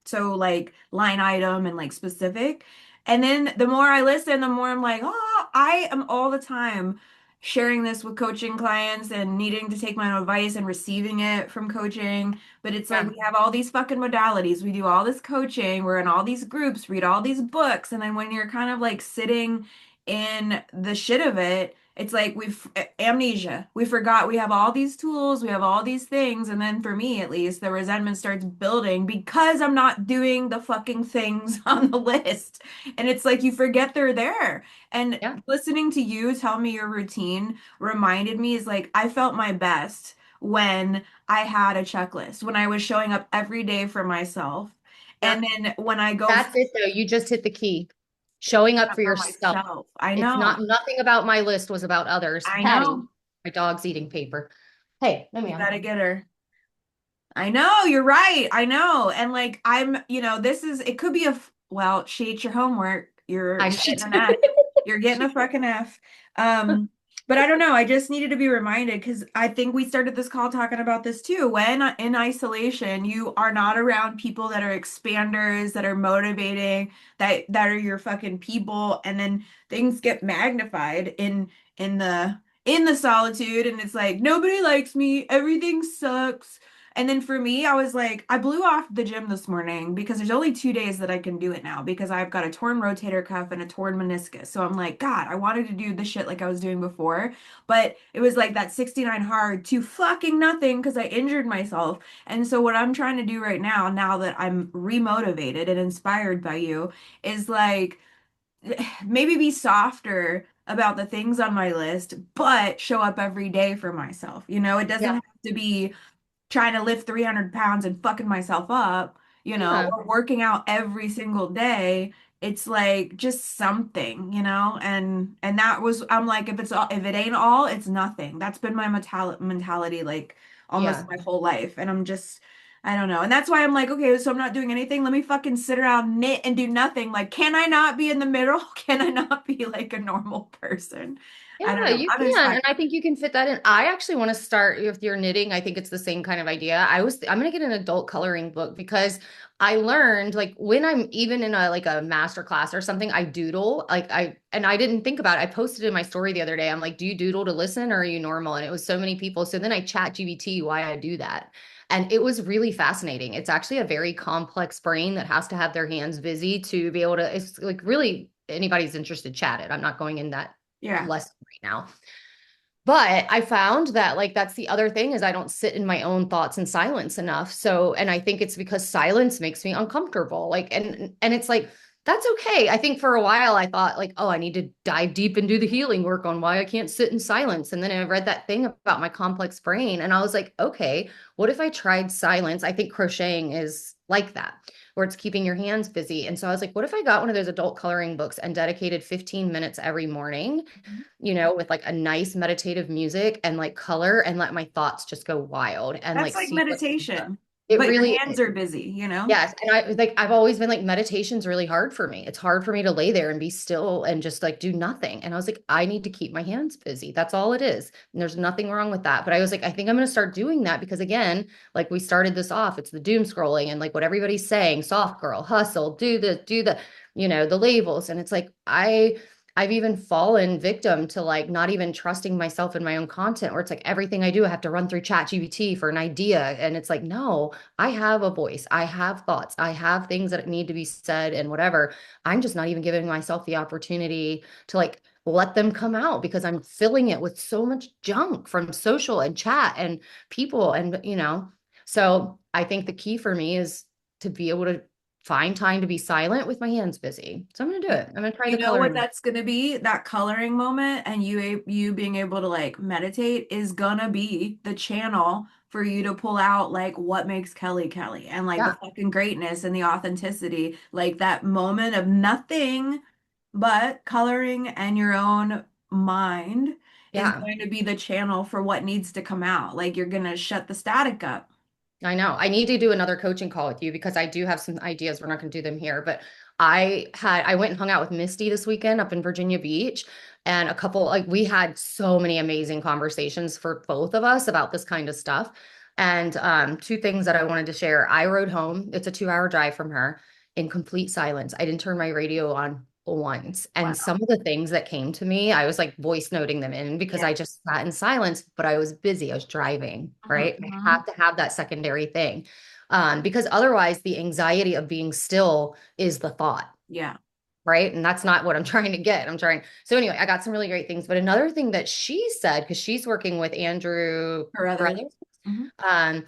Speaker 2: so like line item and like specific. And then the more I listen, the more I'm like, oh, I am all the time sharing this with coaching clients and needing to take my own advice and receiving it from coaching. But it's like
Speaker 3: Yeah.
Speaker 2: we have all these fucking modalities. We do all this coaching. We're in all these groups, read all these books. And then when you're kind of like sitting in the shit of it, it's like we've amnesia. We forgot we have all these tools, we have all these things. And then for me, at least, the resentment starts building because I'm not doing the fucking things on the list. And it's like you forget they're there. And
Speaker 3: Yeah.
Speaker 2: listening to you tell me your routine reminded me is like I felt my best when I had a checklist, when I was showing up every day for myself.
Speaker 3: Yeah.
Speaker 2: And then when I go
Speaker 3: That's it though. You just hit the key. Showing up for
Speaker 2: for
Speaker 3: yourself.
Speaker 2: myself, I
Speaker 3: It's
Speaker 2: know,
Speaker 3: not nothing about my list was about others.
Speaker 2: I
Speaker 3: Patty,
Speaker 2: know,
Speaker 3: my dog's eating paper. Hey, let me
Speaker 2: you
Speaker 3: on.
Speaker 2: gotta get her. I know, you're right. I know. And like this is it could be well, she ate your homework. You're
Speaker 3: I
Speaker 2: you're
Speaker 3: should.
Speaker 2: getting an F. You're getting a fucking F. Um, but I don't know. I just needed to be reminded because I think we started this call talking about this too. When in isolation, you are not around people that are expanders, that are motivating, that are your fucking people, and then things get magnified in the solitude, and it's like nobody likes me, everything sucks. And then for me, I was like, I blew off the gym this morning because there's only 2 days that I can do it now because I've got a torn rotator cuff and a torn meniscus. So I'm like, God, I wanted to do the shit like I was doing before, but it was like that 69 hard to fucking nothing because I injured myself. And so what I'm trying to do right now that I'm remotivated and inspired by you, is like maybe be softer about the things on my list, but show up every day for myself. It doesn't
Speaker 3: Yeah.
Speaker 2: have to be trying to lift 300 pounds and fucking myself up,
Speaker 3: Yeah.
Speaker 2: or working out every single day. It's like just something, and that was, I'm like, if it ain't all, it's nothing. That's been my mentality like almost
Speaker 3: Yeah.
Speaker 2: my whole life. And I'm just, I don't know. And that's why I'm like, okay, so I'm not doing anything. Let me fucking sit around, knit, and do nothing. Like, can I not be in the middle? Can I not be like a normal person? I don't
Speaker 3: Yeah,
Speaker 2: know.
Speaker 3: you
Speaker 2: I'm just
Speaker 3: can.
Speaker 2: like,
Speaker 3: And I think you can fit that in. I actually want to start with your knitting. I think it's the same kind of idea. I'm going to get an adult coloring book because I learned like when I'm even in a like a master class or something, I doodle. And I didn't think about it. I posted in my story the other day. I'm like, do you doodle to listen or are you normal? And it was so many people. So then I chat GBT why I do that. And it was really fascinating. It's actually a very complex brain that has to have their hands busy to be able to, it's like really anybody's interested, chat it. I'm not going in that
Speaker 2: yeah.
Speaker 3: lesson right now. But I found that like that's the other thing is I don't sit in my own thoughts in silence enough. So, and I think it's because silence makes me uncomfortable. Like and it's like that's okay. I think for a while I thought like, oh, I need to dive deep and do the healing work on why I can't sit in silence. And then I read that thing about my complex brain and I was like, okay, what if I tried silence? I think crocheting is like that, where it's keeping your hands busy. And so I was like, what if I got one of those adult coloring books and dedicated 15 minutes every morning, with like a nice meditative music and like color and let my thoughts just go wild and
Speaker 2: That's
Speaker 3: like
Speaker 2: like
Speaker 3: see what comes up.
Speaker 2: meditation,
Speaker 3: It
Speaker 2: but your
Speaker 3: really
Speaker 2: hands
Speaker 3: is.
Speaker 2: are busy,
Speaker 3: Yes. And I've always been like, meditation's really hard for me. It's hard for me to lay there and be still and just like do nothing. And I was like, I need to keep my hands busy. That's all it is. And there's nothing wrong with that. But I was like, I think I'm going to start doing that because again, like we started this off, it's the doom scrolling and like what everybody's saying, soft girl, hustle, do this, do the, the labels. And it's like, I've even fallen victim to like not even trusting myself in my own content, where it's like everything I do, I have to run through Chat GPT for an idea. And it's like, no, I have a voice. I have thoughts. I have things that need to be said and whatever. I'm just not even giving myself the opportunity to like let them come out because I'm filling it with so much junk from social and chat and people. So I think the key for me is to be able to find time to be silent with my hands busy. So I'm going to do it. I'm going to try
Speaker 2: You
Speaker 3: the
Speaker 2: know what
Speaker 3: coloring.
Speaker 2: that's gonna be? That coloring moment and you being able to like meditate is gonna be the channel for you to pull out like what makes Kelly Kelly and like the
Speaker 3: Yeah.
Speaker 2: fucking greatness and the authenticity. Like that moment of nothing but coloring and your own mind is
Speaker 3: Yeah.
Speaker 2: going to be the channel for what needs to come out. Like you're gonna shut the static up.
Speaker 3: I know. I need to do another coaching call with you because I do have some ideas. We're not going to do them here, but I went and hung out with Misty this weekend up in Virginia Beach and a couple like we had so many amazing conversations for both of us about this kind of stuff. And two things that I wanted to share. I rode home. It's a 2-hour drive from her in complete silence. I didn't turn my radio on once. And
Speaker 2: Wow.
Speaker 3: some of the things that came to me, I was like voice noting them in because
Speaker 2: Yeah.
Speaker 3: I just sat in silence, but I was busy. I was driving, right? I
Speaker 2: Mhm.
Speaker 3: have to have that secondary thing. Because otherwise the anxiety of being still is the thought,
Speaker 2: Yeah.
Speaker 3: right? And that's not what I'm trying to get. So anyway, I got some really great things. But another thing that she said, because she's working with Andrew
Speaker 2: Or other.
Speaker 3: Carruthers,
Speaker 2: Mhm.
Speaker 3: um,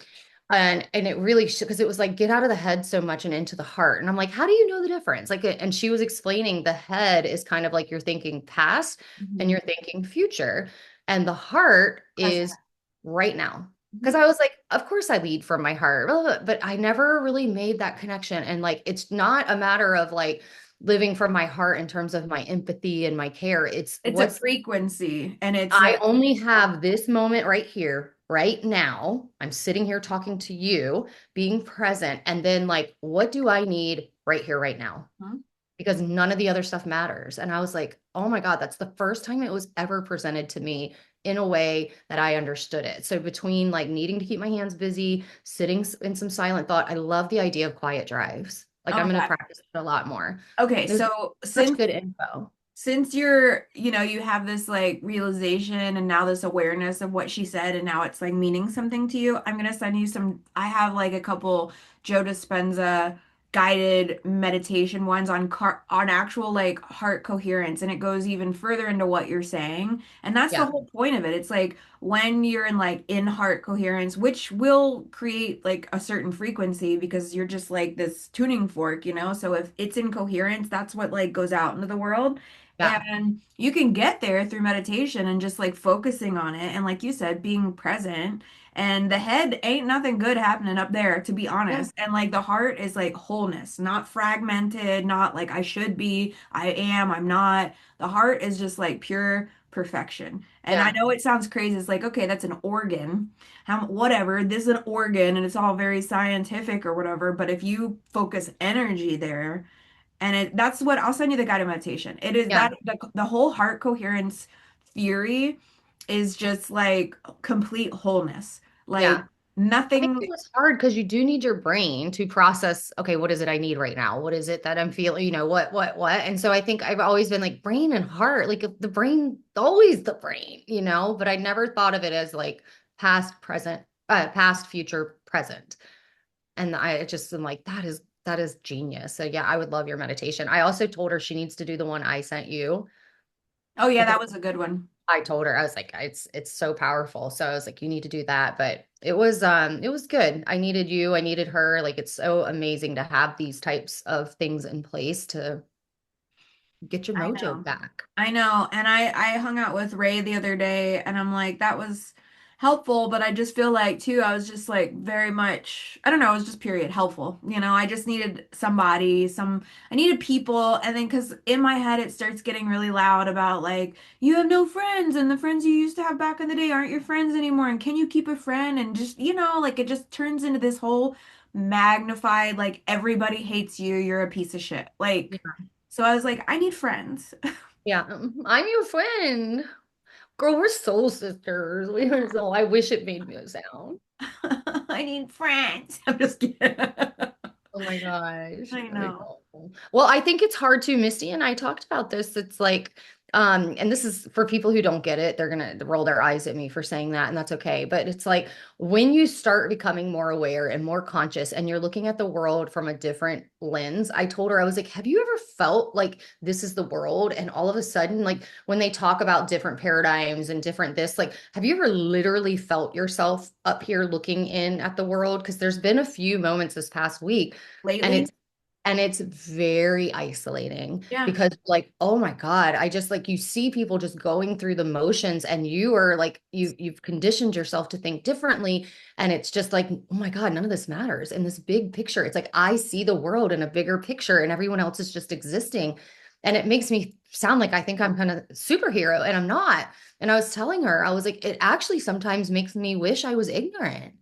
Speaker 3: and it really because it was like get out of the head so much and into the heart. And I'm like, how do you know the difference? Like, and she was explaining the head is kind of like you're thinking past and
Speaker 2: Mhm.
Speaker 3: you're thinking future, and the heart
Speaker 2: Present.
Speaker 3: is right now. Because
Speaker 2: Mhm.
Speaker 3: I was like, of course I lead from my heart, but I never really made that connection. And like, it's not a matter of like living from my heart in terms of my empathy and my care. It's
Speaker 2: It's a
Speaker 3: what's
Speaker 2: frequency and it's
Speaker 3: I
Speaker 2: a
Speaker 3: only have this moment right here, right now. I'm sitting here talking to you, being present. And then, like, what do I need right here, right now?
Speaker 2: Mhm.
Speaker 3: Because none of the other stuff matters. And I was like, oh my God, that's the first time it was ever presented to me in a way that I understood it. So, between like needing to keep my hands busy, sitting in some silent thought, I love the idea of quiet drives. Like, I'm
Speaker 2: Oh,
Speaker 3: going to
Speaker 2: that.
Speaker 3: practice it a lot more.
Speaker 2: Okay,
Speaker 3: There's
Speaker 2: so
Speaker 3: such
Speaker 2: since
Speaker 3: good info.
Speaker 2: since you're, you have this like realization and now this awareness of what she said and now it's like meaning something to you, I'm gonna send you some, I have like a couple Joe Dispenza guided meditation ones on actual like heart coherence and it goes even further into what you're saying. And that's the
Speaker 3: Yeah.
Speaker 2: whole point of it. It's like when you're in like in heart coherence, which will create like a certain frequency because you're just like this tuning fork. So if it's in coherence, that's what like goes out into the world.
Speaker 3: Yeah.
Speaker 2: And you can get there through meditation and just like focusing on it. And like you said, being present. And the head ain't nothing good happening up there, to be
Speaker 3: Yeah.
Speaker 2: honest. And like the heart is like wholeness, not fragmented, not like I should be, I am, I'm not. The heart is just like pure perfection. And I
Speaker 3: Yeah.
Speaker 2: know it sounds crazy. It's like, okay, that's an organ. Whatever, this is an organ and it's all very scientific or whatever. But if you focus energy there, and that's what I'll send you the guided meditation. It is
Speaker 3: Yeah.
Speaker 2: that the whole heart coherence theory is just like complete wholeness. Like
Speaker 3: Yeah. I think
Speaker 2: nothing
Speaker 3: it was hard because you do need your brain to process, okay, what is it I need right now? What is it that I'm feeling? What? And so I think I've always been like brain and heart, like the brain, always the brain, but I never thought of it as like past, future, present. And I just am like, that is genius. So yeah, I would love your meditation. I also told her she needs to do the one I sent you
Speaker 2: Oh yeah,
Speaker 3: because
Speaker 2: that was a good one.
Speaker 3: I told her, I was like, it's so powerful. So I was like, you need to do that. But it was good. I needed you, I needed her. Like it's so amazing to have these types of things in place to get your
Speaker 2: I
Speaker 3: mojo
Speaker 2: know.
Speaker 3: back.
Speaker 2: I know. And I hung out with Ray the other day and I'm like, that was helpful, but I just feel like too, I was just like very much, I don't know, it was just period helpful. I just needed somebody, I needed people. And then because in my head it starts getting really loud about like, you have no friends and the friends you used to have back in the day aren't your friends anymore. And can you keep a friend? And just, like it just turns into this whole magnified, like everybody hates you, you're a piece of shit. Like,
Speaker 3: Yeah.
Speaker 2: so I was like, I need friends.
Speaker 3: Yeah. I'm your friend. Girl, we're soul sisters. We are so I wish it made me sound.
Speaker 2: I need friends. I'm just kidding.
Speaker 3: Oh my gosh.
Speaker 2: I
Speaker 3: I
Speaker 2: know.
Speaker 3: know. Well, I think it's hard too. Misty and I talked about this. It's like, and this is for people who don't get it, they're gonna roll their eyes at me for saying that, and that's okay. But it's like when you start becoming more aware and more conscious and you're looking at the world from a different lens. I told her, I was like, have you ever felt like this is the world? And all of a sudden, like when they talk about different paradigms and different this, like, have you ever literally felt yourself up here looking in at the world? Because there's been a few moments this past week and
Speaker 2: Lately?
Speaker 3: it's very isolating
Speaker 2: Yeah.
Speaker 3: because like, oh my God, I just like you see people just going through the motions and you are like you've conditioned yourself to think differently and it's just like, oh my God, none of this matters in this big picture. It's like I see the world in a bigger picture and everyone else is just existing. And it makes me sound like I think I'm kind of superhero and I'm not. And I was telling her, I was like, it actually sometimes makes me wish I was ignorant.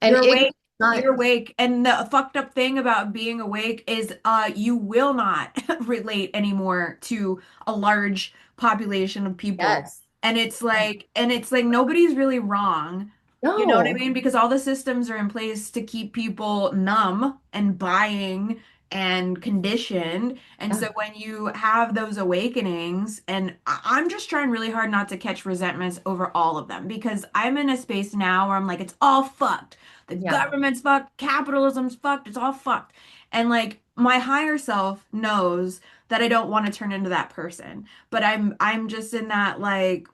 Speaker 3: And
Speaker 2: You're
Speaker 3: ignorant
Speaker 2: awake.
Speaker 3: not
Speaker 2: You're awake. And the fucked up thing about being awake is you will not relate anymore to a large population of people.
Speaker 3: yes.
Speaker 2: And it's like nobody's really wrong. You know what I
Speaker 3: No.
Speaker 2: mean? Because all the systems are in place to keep people numb and buying and conditioned. And
Speaker 3: Yeah.
Speaker 2: so when you have those awakenings, and I'm just trying really hard not to catch resentments over all of them because I'm in a space now where I'm like, it's all fucked. The
Speaker 3: Yeah.
Speaker 2: government's fucked, capitalism's fucked, it's all fucked. And like my higher self knows that I don't want to turn into that person. But I'm just in that like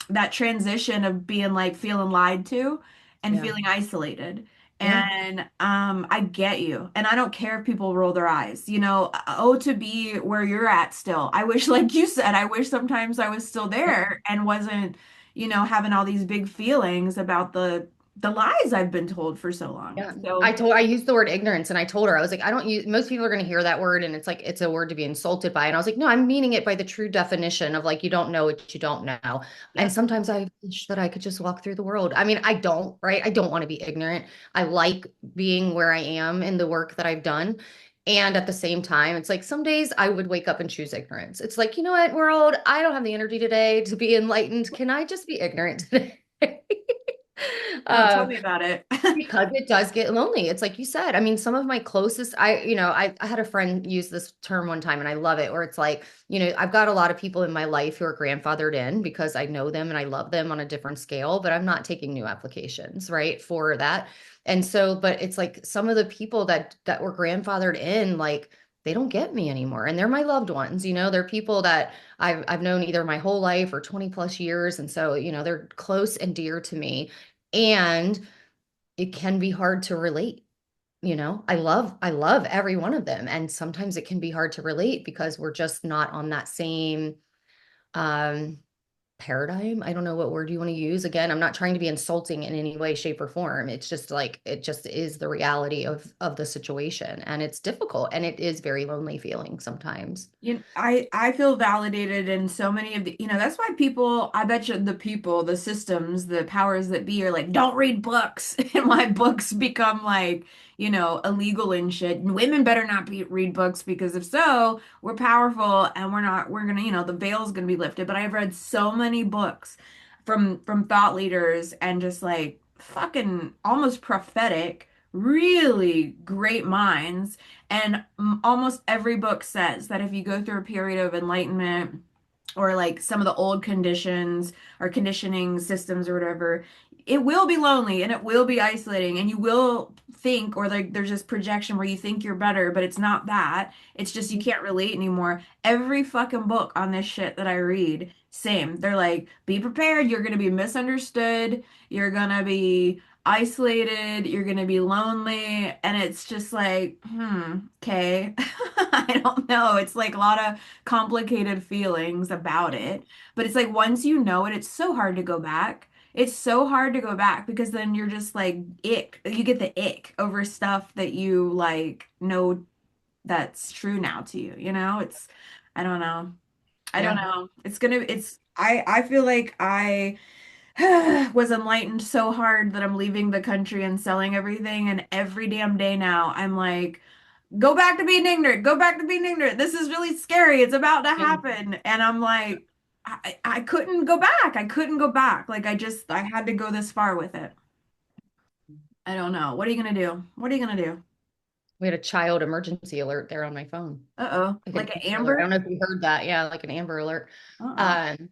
Speaker 2: that transition of being like feeling lied to and
Speaker 3: Yeah.
Speaker 2: feeling isolated.
Speaker 3: Yeah.
Speaker 2: And I get you. And I don't care if people roll their eyes. Oh, to be where you're at still. I wish, like you said, I wish sometimes I was still there and wasn't, having all these big feelings about the lies I've been told for so long.
Speaker 3: Yeah.
Speaker 2: So
Speaker 3: I used the word ignorance and I told her, I was like, I don't use, most people are going to hear that word and it's like, it's a word to be insulted by. And I was like, no, I'm meaning it by the true definition of like, you don't know what you don't know. And
Speaker 2: yep.
Speaker 3: sometimes I wish that I could just walk through the world. I mean, I don't, right? I don't want to be ignorant. I like being where I am in the work that I've done. And at the same time, it's like some days I would wake up and choose ignorance. It's like, you know what, world, I don't have the energy today to be enlightened. Can I just be ignorant today?
Speaker 2: Oh, tell
Speaker 3: Um,
Speaker 2: me about it.
Speaker 3: because it does get lonely. It's like you said. I mean, some of my closest, I had a friend use this term one time and I love it, where it's like, I've got a lot of people in my life who are grandfathered in because I know them and I love them on a different scale, but I'm not taking new applications, right, for that. And so, but it's like some of the people that were grandfathered in, like they don't get me anymore. And they're my loved ones, they're people that I've known either my whole life or 20 plus years. And so, they're close and dear to me. And it can be hard to relate. I love every one of them. And sometimes it can be hard to relate because we're just not on that same um paradigm. I don't know what word you want to use. Again, I'm not trying to be insulting in any way, shape, or form. It's just like it just is the reality of the situation. And it's difficult and it is very lonely feeling sometimes.
Speaker 2: I feel validated in so many of that's why people, I bet you the people, the systems, the powers that be are like, don't read books. And my books become like, illegal and shit. And women better not read books because if so, we're powerful and we're gonna, the veil's gonna be lifted. But I've read so many many books from thought leaders and just like fucking almost prophetic, really great minds. And almost every book says that if you go through a period of enlightenment or like some of the old conditions or conditioning systems or whatever, it will be lonely and it will be isolating and you will think, or like there's this projection where you think you're better, but it's not that. It's just you can't relate anymore. Every fucking book on this shit that I read, same. They're like, be prepared, you're gonna be misunderstood, you're gonna be isolated, you're gonna be lonely, and it's just like, okay. I don't know. It's like a lot of complicated feelings about it. But it's like once you know it, it's so hard to go back. It's so hard to go back because then you're just like ick. You get the ick over stuff that you like know that's true now to you, you know? It's I don't know. I don't
Speaker 3: Yeah.
Speaker 2: know. I feel like I was enlightened so hard that I'm leaving the country and selling everything, and every damn day now I'm like, go back to being ignorant. Go back to being ignorant. This is really scary. It's about to
Speaker 3: Yeah.
Speaker 2: happen. And I'm like, I couldn't go back. I couldn't go back. Like I had to go this far with it. I don't know. What are you gonna do? What are you gonna do?
Speaker 3: We had a child emergency alert there on my phone.
Speaker 2: Uh-oh.
Speaker 3: Like an
Speaker 2: Like an
Speaker 3: Amber alert. I
Speaker 2: Amber?
Speaker 3: don't know if you heard that. Yeah, like an Amber alert.
Speaker 2: Uh-uh.
Speaker 3: Um,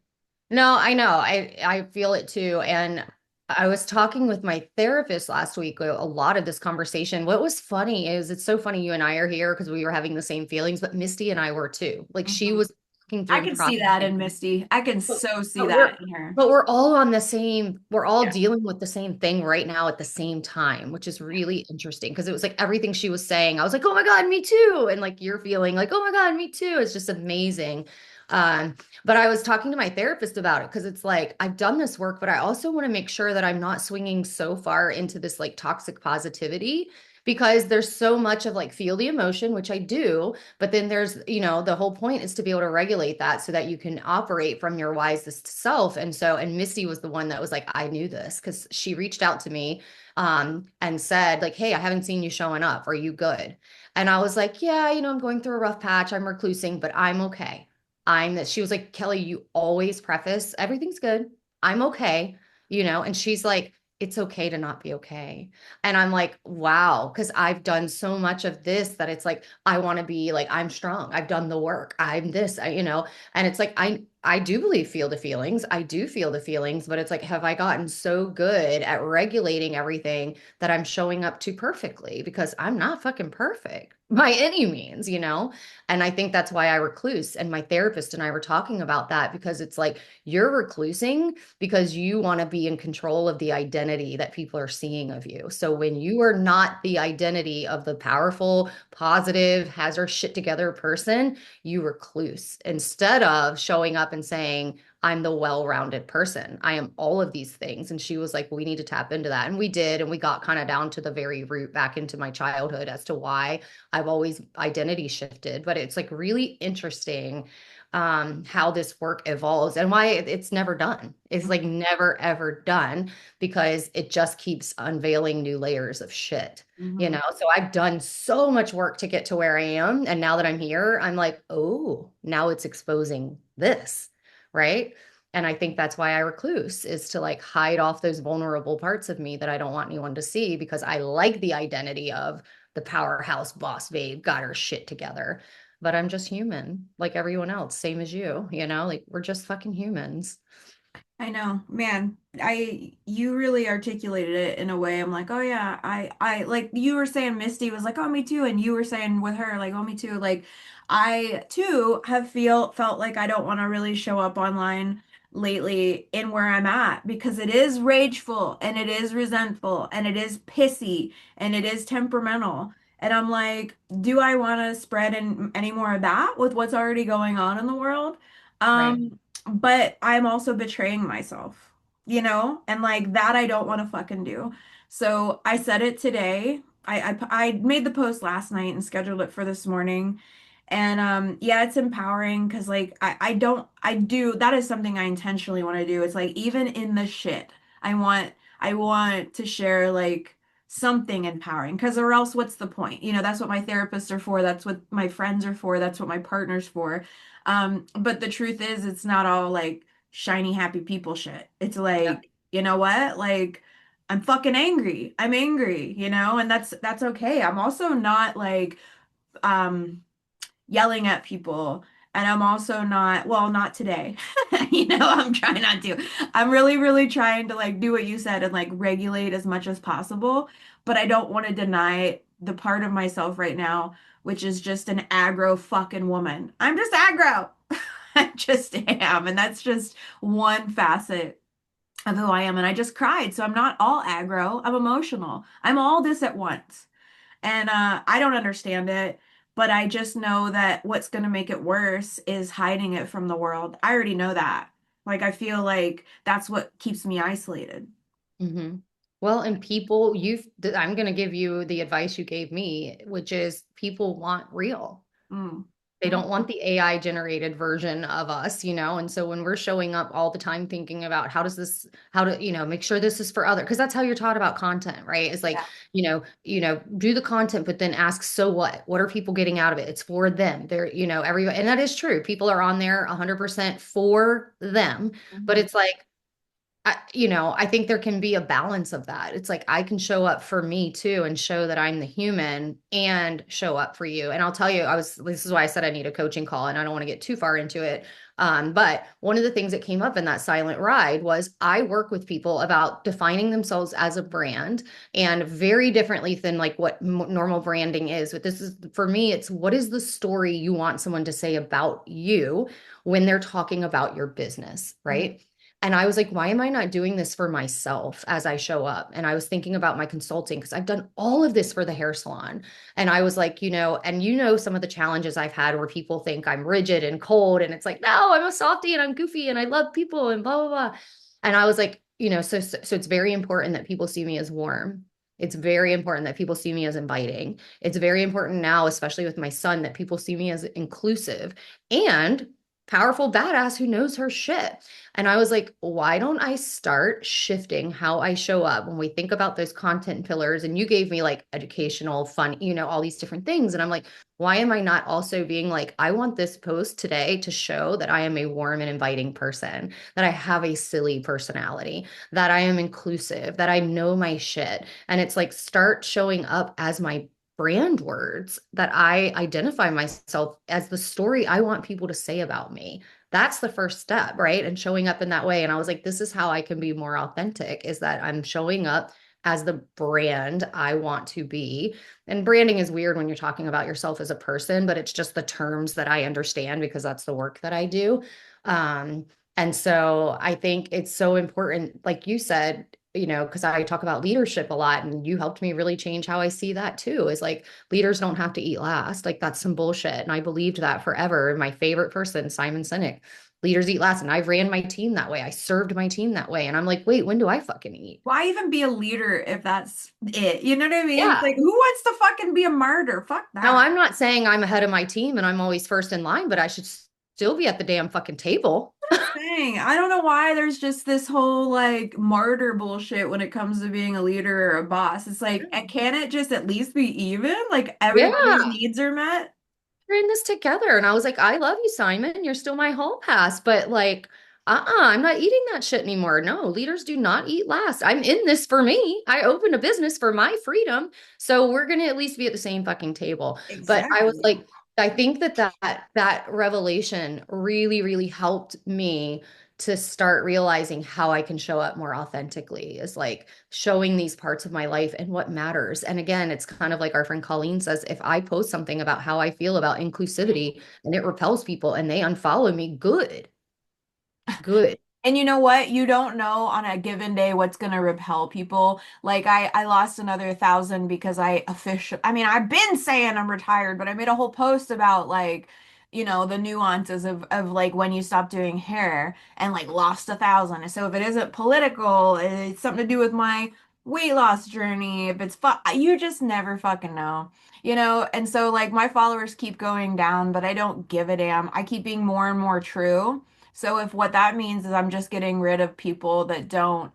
Speaker 3: no, I know. I feel it too. And I was talking with my therapist last week, a lot of this conversation. What was funny is it's so funny you and I are here because we were having the same feelings, but Misty and I were too. Like she
Speaker 2: Mhm.
Speaker 3: was working
Speaker 2: I
Speaker 3: through and
Speaker 2: can see that in
Speaker 3: processing.
Speaker 2: Misty. I can
Speaker 3: But,
Speaker 2: so see
Speaker 3: but
Speaker 2: that
Speaker 3: we're
Speaker 2: in her.
Speaker 3: but we're all on the same, we're all
Speaker 2: Yeah.
Speaker 3: dealing with the same thing right now at the same time, which is really interesting because it was like everything she was saying, I was like, oh my God, me too. And like you're feeling like, oh my God, me too. It's just amazing. But I was talking to my therapist about it because it's like I've done this work, but I also want to make sure that I'm not swinging so far into this like toxic positivity because there's so much of like feel the emotion, which I do, but then there's, the whole point is to be able to regulate that so that you can operate from your wisest self. And so, and Misty was the one that was like, I knew this because she reached out to me and said like, hey, I haven't seen you showing up. Are you good? And I was like, yeah, I'm going through a rough patch. I'm reclusing, but I'm okay. I'm that. She was like, Kelly, you always preface everything's good. I'm okay, and she's like, it's okay to not be okay. And I'm like, wow, because I've done so much of this that it's like, I want to be like, I'm strong. I've done the work. I'm this, and it's like, I do believe feel the feelings. I do feel the feelings, but it's like, have I gotten so good at regulating everything that I'm showing up to perfectly? Because I'm not fucking perfect by any means. And I think that's why I recluse. And my therapist and I were talking about that because it's like, you're reclusing because you want to be in control of the identity that people are seeing of you. So when you are not the identity of the powerful, positive, has her shit together person, you recluse instead of showing up and saying, I'm the well-rounded person. I am all of these things. And she was like, we need to tap into that. And we did. And we got kind of down to the very root back into my childhood as to why I've always identity shifted. But it's like really interesting how this work evolves and why it's never done. It's like never ever done because it just keeps unveiling new layers of shit.
Speaker 2: Mhm.
Speaker 3: So I've done so much work to get to where I am. And now that I'm here, I'm like, oh, now it's exposing this, right? And I think that's why I recluse is to like hide off those vulnerable parts of me that I don't want anyone to see because I like the identity of the powerhouse boss babe, got her shit together. But I'm just human, like everyone else, same as you, like we're just fucking humans.
Speaker 2: I know, man. You really articulated it in a way. I'm like, oh yeah, I like you were saying Misty was like, oh me too, and you were saying with her like, oh me too. Like, I too have felt like I don't want to really show up online lately in where I'm at because it is rageful and it is resentful and it is pissy and it is temperamental. And I'm like, do I want to spread any more of that with what's already going on in the world?
Speaker 3: Right.
Speaker 2: But I'm also betraying myself, and like that I don't want to fucking do. So I said it today. I made the post last night and scheduled it for this morning. And yeah, it's empowering because like I do that is something I intentionally want to do. It's like even in the shit, I want to share like something empowering because or else what's the point? That's what my therapists are for, that's what my friends are for, that's what my partner's for. But the truth is, it's not all like shiny happy people shit. It's
Speaker 3: Yeah.
Speaker 2: like, you know what? Like I'm fucking angry. I'm angry, and that's okay. I'm also not like um yelling at people. And I'm also not, well, not today. I'm trying not to. I'm really, really trying to like do what you said and like regulate as much as possible. But I don't want to deny the part of myself right now, which is just an aggro fucking woman. I'm just aggro. I just am. And that's just one facet of who I am. And I just cried. So I'm not all aggro. I'm emotional. I'm all this at once. And I don't understand it, but I just know that what's going to make it worse is hiding it from the world. I already know that. Like, I feel like that's what keeps me isolated.
Speaker 3: Hmm. Well, and people, I'm going to give you the advice you gave me, which is people want real.
Speaker 2: Mm.
Speaker 3: They
Speaker 2: Mm.
Speaker 3: don't want the AI generated version of us, And so when we're showing up all the time thinking about how to, make sure this is for other, because that's how you're taught about content, right? It's like,
Speaker 2: Yeah.
Speaker 3: do the content, but then ask, so what? What are people getting out of it? It's for them. They're, everybody, and that is true. People are on there 100% for them, but
Speaker 2: Mhm.
Speaker 3: it's like, I think there can be a balance of that. It's like I can show up for me too and show that I'm the human and show up for you. And I'll tell you, this is why I said I need a coaching call and I don't want to get too far into it. But one of the things that came up in that silent ride was I work with people about defining themselves as a brand and very differently than like what normal branding is. But this is for me, it's what is the story you want someone to say about you when they're talking about your business,
Speaker 2: Mhm.
Speaker 3: right? And I was like, why am I not doing this for myself as I show up? And I was thinking about my consulting because I've done all of this for the hair salon. And I was like, and some of the challenges I've had where people think I'm rigid and cold. And it's like, no, I'm a softie and I'm goofy and I love people and blah, blah, blah. And I was like, so it's very important that people see me as warm. It's very important that people see me as inviting. It's very important now, especially with my son, that people see me as inclusive and powerful badass who knows her shit. And I was like, why don't I start shifting how I show up when we think about those content pillars? And you gave me like educational, fun, all these different things. And I'm like, why am I not also being like, I want this post today to show that I am a warm and inviting person, that I have a silly personality, that I am inclusive, that I know my shit. And it's like, start showing up as my brand words that I identify myself as the story I want people to say about me. That's the first step, right? And showing up in that way. And I was like, this is how I can be more authentic is that I'm showing up as the brand I want to be. And branding is weird when you're talking about yourself as a person, but it's just the terms that I understand because that's the work that I do. Um, and so I think it's so important, like you said, because I talk about leadership a lot and you helped me really change how I see that too, is like leaders don't have to eat last. Like that's some bullshit. And I believed that forever. My favorite person, Simon Sinek, leaders eat last. And I ran my team that way. I served my team that way. And I'm like, wait, when do I fucking eat?
Speaker 2: Why even be a leader if that's it? You know what I mean? It's
Speaker 3: Yeah.
Speaker 2: like, who wants to fucking be a martyr? Fuck
Speaker 3: Now,
Speaker 2: that.
Speaker 3: I'm not saying I'm ahead of my team and I'm always first in line, but I should still be at the damn fucking table.
Speaker 2: Dang, I don't know why there's just this whole like martyr bullshit when it comes to being a leader or a boss. It's like, can it just at least be even? Like everybody's
Speaker 3: Yeah.
Speaker 2: needs are met?
Speaker 3: We're in this together. And I was like, I love you, Simon. You're still my hall pass. But like, I'm not eating that shit anymore. No, leaders do not eat last. I'm in this for me. I opened a business for my freedom. So we're gonna at least be at the same fucking table. But I was
Speaker 2: Exactly.
Speaker 3: like, I think that revelation really, really helped me to start realizing how I can show up more authentically is like showing these parts of my life and what matters. And again, it's kind of like our friend Colleen says, if I post something about how I feel about inclusivity and it repels people and they unfollow me, good, good.
Speaker 2: And you know what? You don't know on a given day what's going to repel people. Like I lost another 1,000 because I mean, I've been saying I'm retired, but I made a whole post about like, the nuances of like when you stop doing hair and like lost 1,000. So if it isn't political, it's something to do with my weight loss journey. If it's you just never fucking know, And so like my followers keep going down, but I don't give a damn. I keep being more and more true. So if what that means is I'm just getting rid of people that don't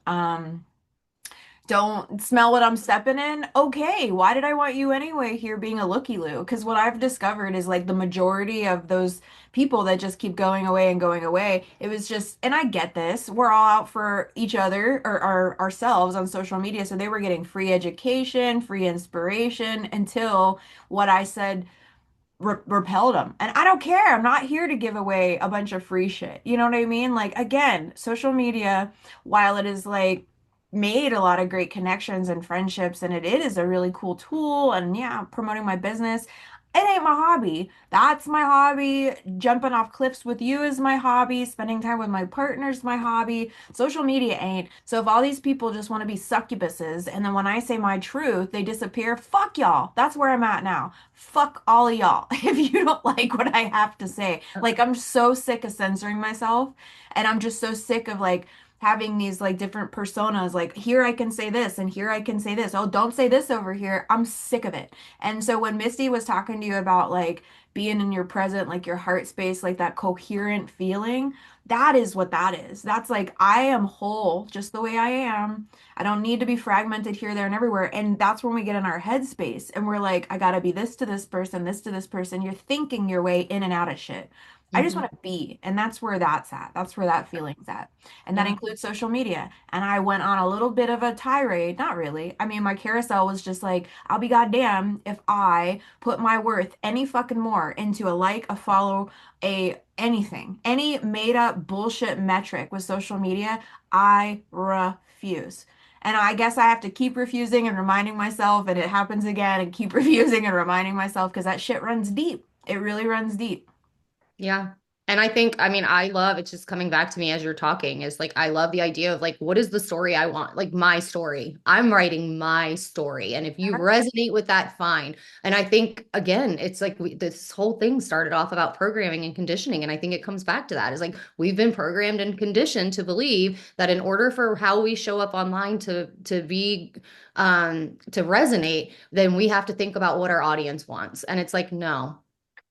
Speaker 2: don't smell what I'm stepping in. Okay, why did I want you anyway here being a looky-loo? Because what I've discovered is like the majority of those people that just keep going away and going away, it was just, and I get this, we're all out for each other or ourselves on social media. So they were getting free education, free inspiration until what I said repelled them. And I don't care. I'm not here to give away a bunch of free shit. You know what I mean? Like, again, social media, while it is like made a lot of great connections and friendships, and it is a really cool tool, and yeah, promoting my business. It ain't my hobby. That's my hobby. Jumping off cliffs with you is my hobby. Spending time with my partner is my hobby. Social media ain't. So if all these people just want to be succubuses, and then when I say my truth, they disappear, fuck y'all. That's where I'm at now. Fuck all of y'all if you don't like what I have to say. Like, I'm so sick of censoring myself, and I'm just so sick of like having these like different personas. Like, here I can say this, and here I can say this. Oh, don't say this over here. I'm sick of it. And so when Misty was talking to you about like being in your present, like your heart space, like that coherent feeling, that is what that is. That's like, I am whole just the way I am. I don't need to be fragmented here, there, and everywhere. And that's when we get in our headspace and we're like, I gotta be this to this person, this to this person. You're thinking your way in and out of shit. I just
Speaker 3: Mhm.
Speaker 2: want to be. And that's where that's at. That's where that feeling's at. And that
Speaker 3: Yeah.
Speaker 2: includes social media. And I went on a little bit of a tirade. Not really. I mean, my carousel was just like, I'll be goddamn if I put my worth any fucking more into a like, a follow, a anything, any made up bullshit metric with social media. I refuse. And I guess I have to keep refusing and reminding myself, and it happens again, and keep refusing and reminding myself because that shit runs deep. It really runs deep.
Speaker 3: Yeah. And I think, I mean, I love it's just coming back to me as you're talking is like, I love the idea of like, what is the story I want? Like my story. I'm writing my story. And if you resonate with that, fine. And I think, again, it's like this whole thing started off about programming and conditioning. And I think it comes back to that is like, we've been programmed and conditioned to believe that in order for how we show up online to be, to resonate, then we have to think about what our audience wants. And it's like, no,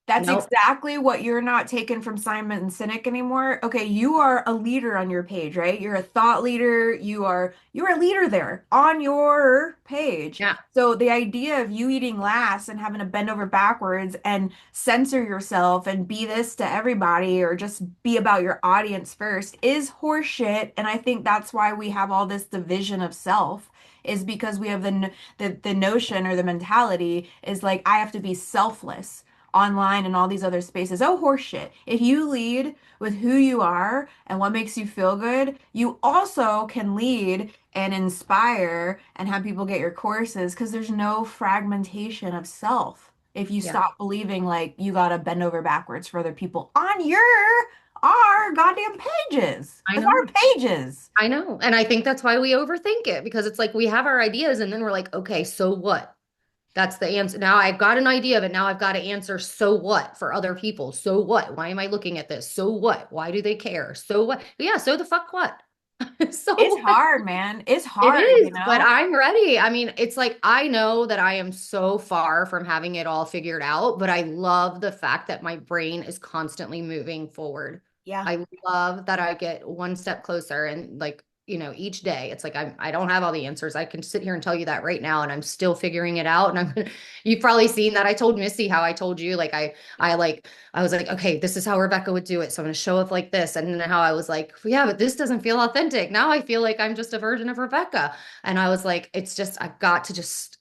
Speaker 2: That's
Speaker 3: no,
Speaker 2: exactly what you're not taking from Simon Sinek anymore. Okay, you are a leader on your page, right? You're a thought leader. You're a leader there on your page.
Speaker 3: yeah.
Speaker 2: So the idea of you eating last and having to bend over backwards and censor yourself and be this to everybody or just be about your audience first is horseshit. And I think that's why we have all this division of self is because we have the notion or the mentality is like I have to be selfless online and all these other spaces. Oh, horseshit. If you lead with who you are and what makes you feel good, you also can lead and inspire and have people get your courses because there's no fragmentation of self. If you
Speaker 3: Yeah.
Speaker 2: stop believing like you gotta bend over backwards for other people on our goddamn pages.
Speaker 3: I
Speaker 2: It's our
Speaker 3: know.
Speaker 2: pages.
Speaker 3: I know. And I think that's why we overthink it because it's like we have our ideas and then we're like, okay, so what? That's the answer. Now I've got an idea of it. Now I've got to answer, so what for other people? So what? Why am I looking at this? So what? Why do they care? So what? Yeah, so the fuck what?
Speaker 2: It's
Speaker 3: So what?
Speaker 2: hard, man. It's
Speaker 3: It
Speaker 2: hard,
Speaker 3: is,
Speaker 2: you
Speaker 3: but
Speaker 2: know?
Speaker 3: I'm ready. I mean, it's like I know that I am so far from having it all figured out, but I love the fact that my brain is constantly moving forward.
Speaker 2: Yeah.
Speaker 3: I love that I get one step closer and like, each day it's like I don't have all the answers. I can sit here and tell you that right now and I'm still figuring it out and you've probably seen that. I told Missy how I told you like I was like, okay, this is how Rebecca would do it. So I'm going to show up like this. And then how I was like, yeah, but this doesn't feel authentic. Now I feel like I'm just a version of Rebecca. And I was like, it's just, I've just,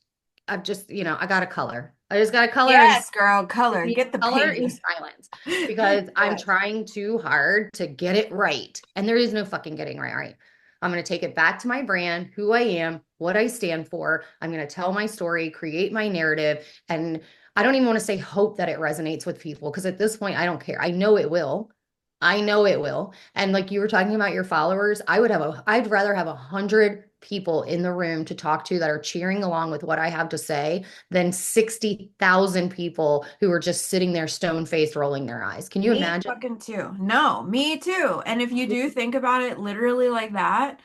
Speaker 3: I got to color. I just got to color and
Speaker 2: Yes, girl, color.
Speaker 3: need
Speaker 2: Get the
Speaker 3: color in
Speaker 2: pages.
Speaker 3: silence because I'm
Speaker 2: Yes.
Speaker 3: trying too hard to get it right. And there is no fucking getting right. I'm going to take it back to my brand, who I am, what I stand for. I'm going to tell my story, create my narrative. And I don't even want to say hope that it resonates with people because at this point, I don't care. I know it will. I know it will. And like you were talking about your followers, I'd rather have 100 people in the room to talk to that are cheering along with what I have to say than 60,000 people who are just sitting there stone faced rolling their eyes. Can you
Speaker 2: Me
Speaker 3: imagine?
Speaker 2: fucking too. No, me too. And if you do think about it literally like that,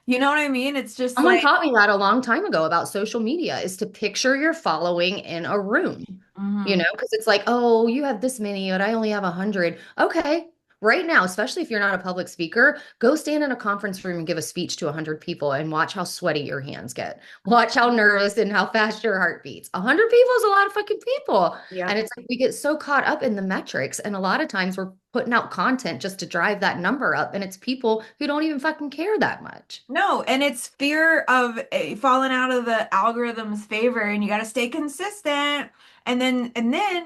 Speaker 2: you know what I mean? It's just
Speaker 3: Someone
Speaker 2: like,
Speaker 3: taught me that a long time ago about social media is to picture your following in a room,
Speaker 2: mhm.
Speaker 3: because it's like, oh, you have this many, but I only have 100. Okay. right now, especially if you're not a public speaker, go stand in a conference room and give a speech to 100 people and watch how sweaty your hands get. Watch how nervous and how fast your heart beats. 100 people is a lot of fucking people.
Speaker 2: Yeah.
Speaker 3: And it's like we get so caught up in the metrics. And a lot of times we're putting out content just to drive that number up. And it's people who don't even fucking care that much.
Speaker 2: No, and it's fear of falling out of the algorithm's favor, and you got to stay consistent. And then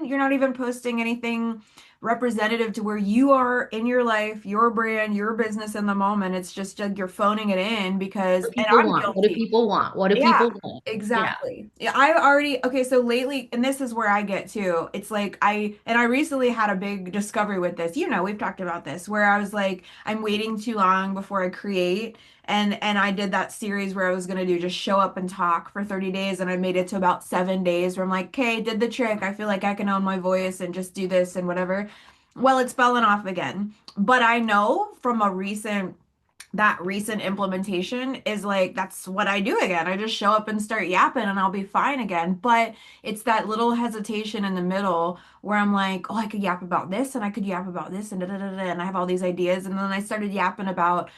Speaker 2: you're not even posting anything representative to where you are in your life, your brand, your business in the moment. It's just like you're phoning it in because,
Speaker 3: What do
Speaker 2: and
Speaker 3: people
Speaker 2: I'm
Speaker 3: want? What do
Speaker 2: guilty.
Speaker 3: people want? What do
Speaker 2: Yeah,
Speaker 3: people want? Yeah.
Speaker 2: exactly. Yeah, I already, okay, so lately, and this is where I get to, it's like I recently had a big discovery with this. You know, we've talked about this, where I was like, I'm waiting too long before I create. And I did that series where I was gonna do just show up and talk for 30 days, and I made it to about 7 days where I'm like, okay, did the trick. I feel like I can own my voice and just do this and whatever. Well, it's fallen off again. But I know from that recent implementation is like that's what I do again. I just show up and start yapping and I'll be fine again. But it's that little hesitation in the middle where I'm like, oh, I could yap about this and I could yap about this and da da da da, and I have all these ideas. And then I started yapping about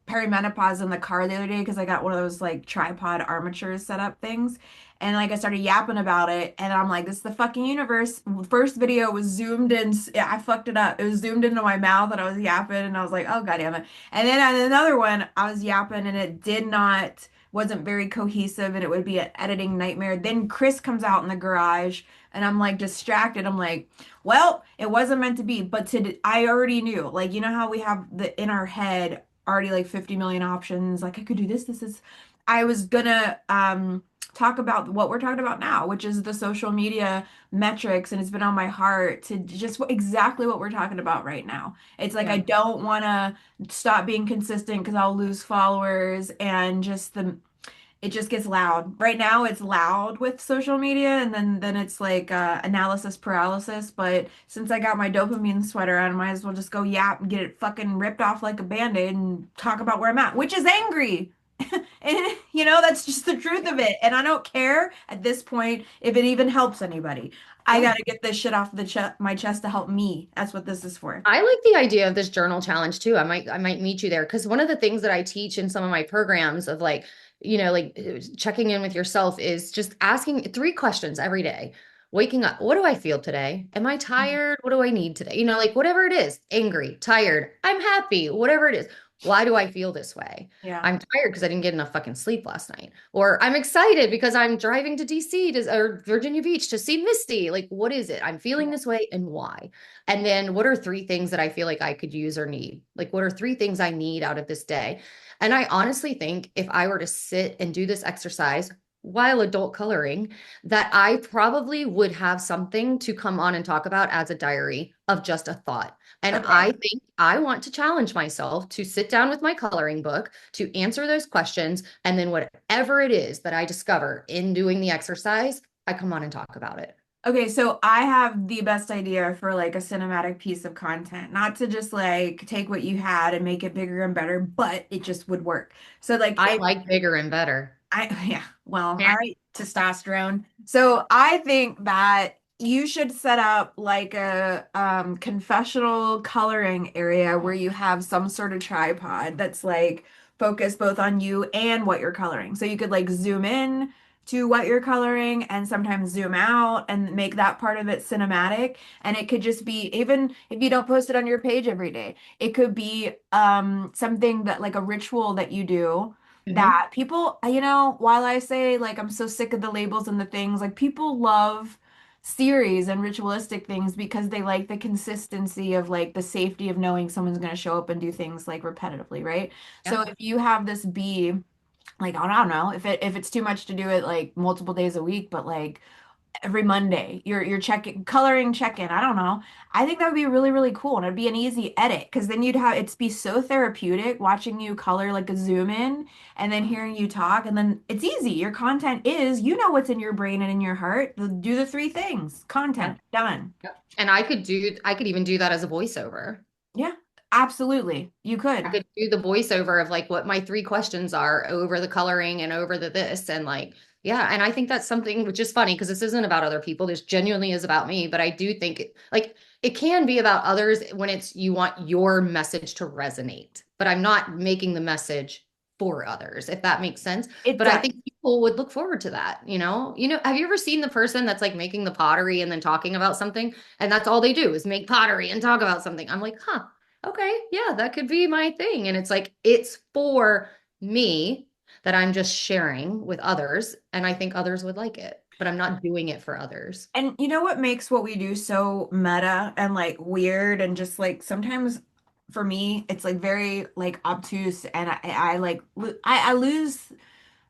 Speaker 2: perimenopause in the car the other day because I got one of those like tripod armatures set up things. And like I started yapping about it, and I'm like, this is the fucking universe. First video was zoomed in. Yeah, I fucked it up. It was zoomed into my mouth, and I was yapping, and I was like, oh god damn it. And then on another one, I was yapping, and it did not wasn't very cohesive, and it would be an editing nightmare. Then Chris comes out in the garage, and I'm like distracted. I'm like, well, it wasn't meant to be. But I already knew, like, you know how we have the in our head already like 50 million options. Like I could do this. This is. I was gonna talk about what we're talking about now, which is the social media metrics, and it's been on my heart to just exactly what we're talking about right now. It's like I
Speaker 3: Yeah.
Speaker 2: don't want to stop being consistent because I'll lose followers, and just the it just gets loud. Right now it's loud with social media, and then it's like analysis paralysis. But since I got my dopamine sweater on, I might as well just go yap and get it fucking ripped off like a band-aid and talk about where I'm at, which is angry. And that's just the truth of it. And I don't care at this point if it even helps anybody. I
Speaker 3: Yeah.
Speaker 2: got to get this shit off my chest to help me. That's what this is for.
Speaker 3: I like the idea of this journal challenge too. I might meet you there because one of the things that I teach in some of my programs of like, like checking in with yourself is just asking 3 questions every day. Waking up, what do I feel today? Am I tired? What do I need today? Like whatever it is, angry, tired, I'm happy, whatever it is. Why do I feel this way?
Speaker 2: Yeah.
Speaker 3: I'm tired because I didn't get enough fucking sleep last night. Or I'm excited because I'm driving to DC or Virginia Beach to see Misty. Like, what is it? I'm feeling this way and why? And then what are 3 things that I feel like I could use or need? Like, what are 3 things I need out of this day? And I honestly think if I were to sit and do this exercise while adult coloring, that I probably would have something to come on and talk about as a diary of just a thought. And
Speaker 2: Okay.
Speaker 3: I think I want to challenge myself to sit down with my coloring book, to answer those questions. And then whatever it is that I discover in doing the exercise, I come on and talk about it.
Speaker 2: Okay, so I have the best idea for like a cinematic piece of content. Not to just like take what you had and make it bigger and better, but it just would work. So like
Speaker 3: I like bigger and better.
Speaker 2: yeah, well, all
Speaker 3: Yeah.
Speaker 2: right, testosterone. So I think that you should set up like a confessional coloring area where you have some sort of tripod that's like focused both on you and what you're coloring. So you could like zoom in to what you're coloring and sometimes zoom out and make that part of it cinematic. And it could just be, even if you don't post it on your page every day, it could be something that like a ritual that you do
Speaker 3: Mhm.
Speaker 2: that people, while I say like I'm so sick of the labels and the things, like people love series and ritualistic things because they like the consistency of like the safety of knowing someone's going to show up and do things like repetitively, right?
Speaker 3: Yeah.
Speaker 2: So if you have this be like, I don't know if it's too much to do it like multiple days a week, but like every Monday. You're checking coloring check-in. I don't know. I think that would be really, really cool. And it'd be an easy edit because then you'd have it's be so therapeutic watching you color like a zoom in and then hearing you talk. And then it's easy. Your content is, what's in your brain and in your heart. Do the 3 things.
Speaker 3: Yeah.
Speaker 2: Content. Done.
Speaker 3: Yeah. And I could even do that as a voiceover.
Speaker 2: Yeah, absolutely. You
Speaker 3: I
Speaker 2: could.
Speaker 3: could do the voiceover of like what my 3 questions are over the coloring and over the this and like, Yeah, and I think that's something which is funny because this isn't about other people. This genuinely is about me, but I do think like it can be about others when it's you want your message to resonate. But I'm not making the message for others, if that makes sense.
Speaker 2: It
Speaker 3: But I
Speaker 2: does.
Speaker 3: think people would look forward to that, you know? You know, have you ever seen the person that's like making the pottery and then talking about something and that's all they do is make pottery and talk about something? I'm like, "Huh. Okay, yeah, that could be my thing." And it's like it's for me that I'm just sharing with others. And I think others would like it, but I'm not doing it for others.
Speaker 2: And you know what makes what we do so meta and like weird and just like sometimes for me it's like very like obtuse and I like I lose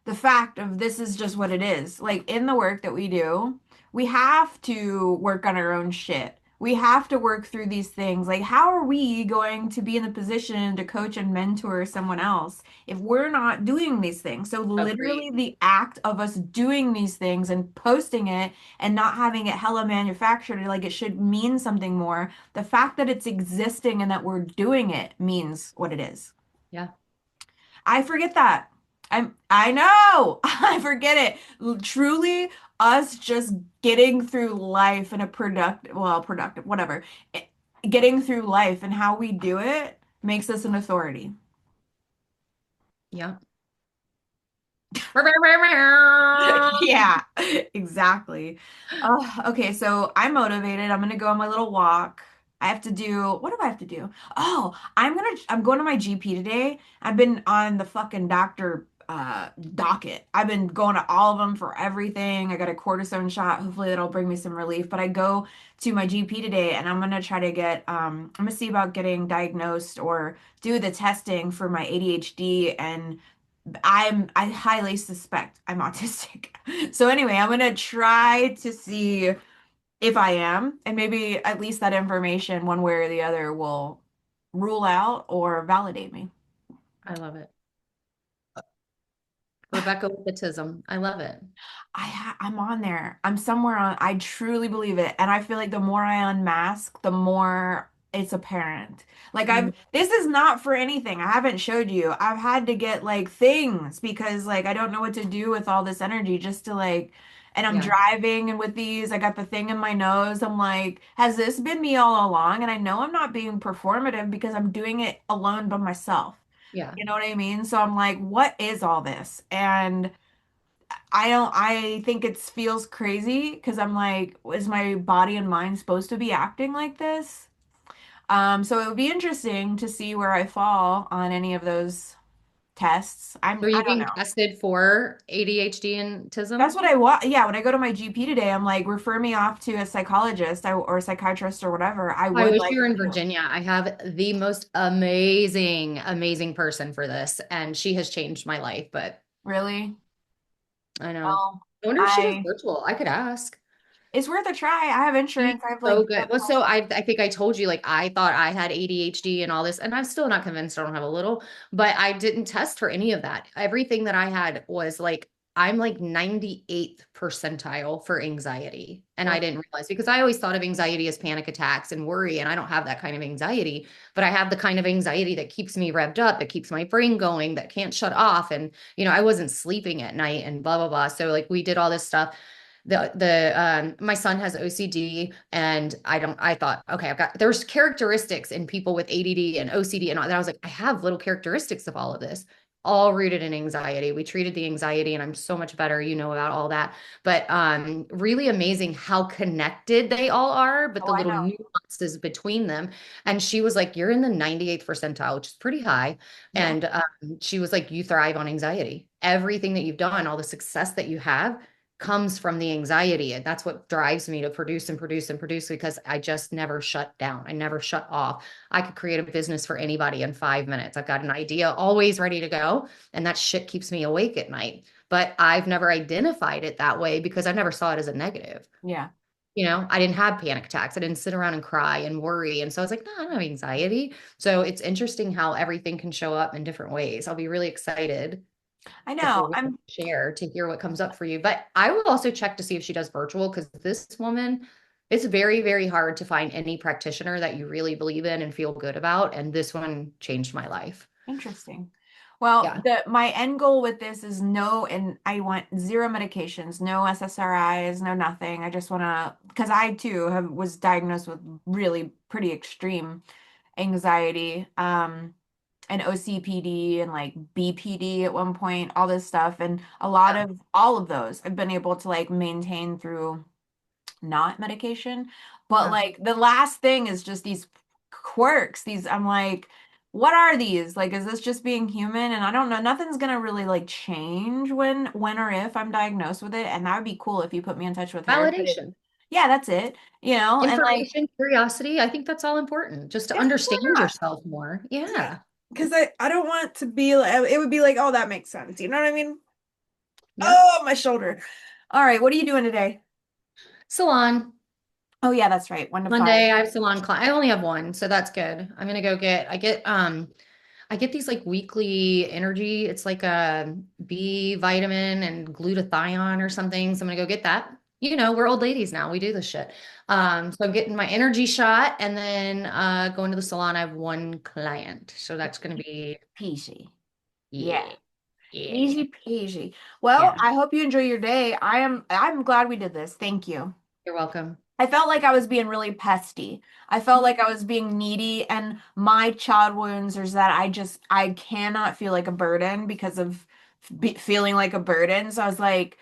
Speaker 2: the fact of this is just what it is. Like in the work that we do, we have to work on our own shit. We have to work through these things. Like, how are we going to be in the position to coach and mentor someone else if we're not doing these things? So,
Speaker 3: Agreed.
Speaker 2: literally, the act of us doing these things and posting it and not having it hella manufactured, like it should mean something more. The fact that it's existing and that we're doing it means what it is.
Speaker 3: Yeah.
Speaker 2: I forget that. I know. I forget it. Truly us just getting through life in a productive, whatever. Eh, Getting through life and how we do it makes us an authority.
Speaker 3: Yeah.
Speaker 2: Yeah, exactly. Okay, so I'm motivated. I'm gonna go on my little walk. I have to do, what do I have to do? Oh, I'm going to my GP today. I've been on the fucking doctor docket. I've been going to all of them for everything. I got a cortisone shot. Hopefully that'll bring me some relief. But I go to my GP today and I'm gonna try to get I'm gonna see about getting diagnosed or do the testing for my ADHD and I highly suspect I'm autistic. So anyway, I'm gonna try to see if I am, and maybe at least that information, one way or the other, will rule out or validate me.
Speaker 3: I love it. Rebecca with autism. I love it.
Speaker 2: I'm on there. I'm somewhere on. I truly believe it, and I feel like the more I unmask, the more it's apparent. Like
Speaker 3: Mm,
Speaker 2: this is not for anything. I haven't showed you. I've had to get like things because like I don't know what to do with all this energy just to like, and I'm
Speaker 3: yeah.
Speaker 2: driving and with these, I got the thing in my nose. I'm like, has this been me all along? And I know I'm not being performative because I'm doing it alone by myself.
Speaker 3: Yeah.
Speaker 2: You know what I mean? So I'm like, what is all this? And I think it feels crazy because I'm like, is my body and mind supposed to be acting like this? So it would be interesting to see where I fall on any of those tests.
Speaker 3: Are
Speaker 2: I
Speaker 3: you
Speaker 2: don't
Speaker 3: being
Speaker 2: know.
Speaker 3: tested for ADHD and
Speaker 2: That's
Speaker 3: autism?
Speaker 2: what I want. Yeah, when I go to my GP today, I'm like, refer me off to a psychologist or a psychiatrist or whatever. I
Speaker 3: I
Speaker 2: would
Speaker 3: wish
Speaker 2: like
Speaker 3: you were in
Speaker 2: to know.
Speaker 3: Virginia. I have the most amazing, amazing person for this, and she has changed my life, but
Speaker 2: Really?
Speaker 3: I know.
Speaker 2: Well,
Speaker 3: I wonder if she does
Speaker 2: I
Speaker 3: virtual. I could ask.
Speaker 2: it's worth a try. I have
Speaker 3: She's
Speaker 2: insurance. I have like
Speaker 3: so good. Well, so I think I told you like I thought I had ADHD and all this, and I'm still not convinced I don't have a little, but I didn't test for any of that. Everything that I had was like I'm like 98th percentile for anxiety. And I
Speaker 2: well,
Speaker 3: didn't realize because I always thought of anxiety as panic attacks and worry, and I don't have that kind of anxiety, but I have the kind of anxiety that keeps me revved up, that keeps my brain going, that can't shut off. And I wasn't sleeping at night and blah blah blah. So like we did all this stuff the my son has OCD and I thought okay there's characteristics in people with ADD and OCD and all that. I was like I have little characteristics of all of this all rooted in anxiety. We treated the anxiety and I'm so much better about all that. But really amazing how connected they all are, but
Speaker 2: oh,
Speaker 3: the
Speaker 2: I
Speaker 3: little
Speaker 2: know.
Speaker 3: nuances between them. And she was like you're in the 98th percentile, which is pretty high.
Speaker 2: Yeah.
Speaker 3: And she was like you thrive on anxiety. Everything that you've done, all the success that you have comes from the anxiety. And that's what drives me to produce and produce and produce because I just never shut down. I never shut off. I could create a business for anybody in 5 minutes. I've got an idea always ready to go. And that shit keeps me awake at night. But I've never identified it that way because I never saw it as a negative.
Speaker 2: Yeah.
Speaker 3: I didn't have panic attacks. I didn't sit around and cry and worry. And so I was like, no, I don't have anxiety. So it's interesting how everything can show up in different ways. I'll be really excited
Speaker 2: I
Speaker 3: if you're
Speaker 2: know.
Speaker 3: willing to share to hear what comes up for you. But I will also check to see if she does virtual because this woman, it's very, very hard to find any practitioner that you really believe in and feel good about. And this one changed my life.
Speaker 2: Interesting. Well,
Speaker 3: Yeah.
Speaker 2: the my end goal with this is no, and I want zero medications, no SSRIs, no nothing. I just want to, because I too have was diagnosed with really pretty extreme anxiety, and OCPD and like BPD at one point, all this stuff, and a lot
Speaker 3: Yeah.
Speaker 2: of all of those I've been able to like maintain through not medication. But
Speaker 3: Yeah.
Speaker 2: like the last thing is just these quirks. These, I'm like, what are these? Like, is this just being human? And I don't know. Nothing's gonna really like change when or if I'm diagnosed with it. And that would be cool if you put me in touch with her. But
Speaker 3: Validation,
Speaker 2: yeah, that's it. And like
Speaker 3: information, curiosity. I think that's all important just to
Speaker 2: just
Speaker 3: understand
Speaker 2: yeah,
Speaker 3: yourself more.
Speaker 2: yeah.
Speaker 3: Yeah.
Speaker 2: Because I don't want to be like it would be like, oh, that makes sense. You know what I mean?
Speaker 3: Yep.
Speaker 2: Oh, my shoulder. All right, what are you doing today?
Speaker 3: Salon.
Speaker 2: Oh yeah, that's right. 1 to 5.
Speaker 3: Monday, I have salon class. I only have one, so that's good. I'm gonna go I get these like weekly energy. It's like a B vitamin and glutathione or something. So I'm gonna go get that. You know, we're old ladies now. We do this shit. So I'm getting my energy shot and then going to the salon. I have one client. So that's gonna be
Speaker 2: Peasy. Yeah.
Speaker 3: yeah, yeah,
Speaker 2: Easy peasy. Well,
Speaker 3: yeah.
Speaker 2: I hope you enjoy your day. I'm glad we did this. Thank you.
Speaker 3: You're welcome.
Speaker 2: I felt like I was being really pesty. I felt like I was being needy, and my child wounds is that I cannot feel like a burden because of feeling like a burden. So I was like,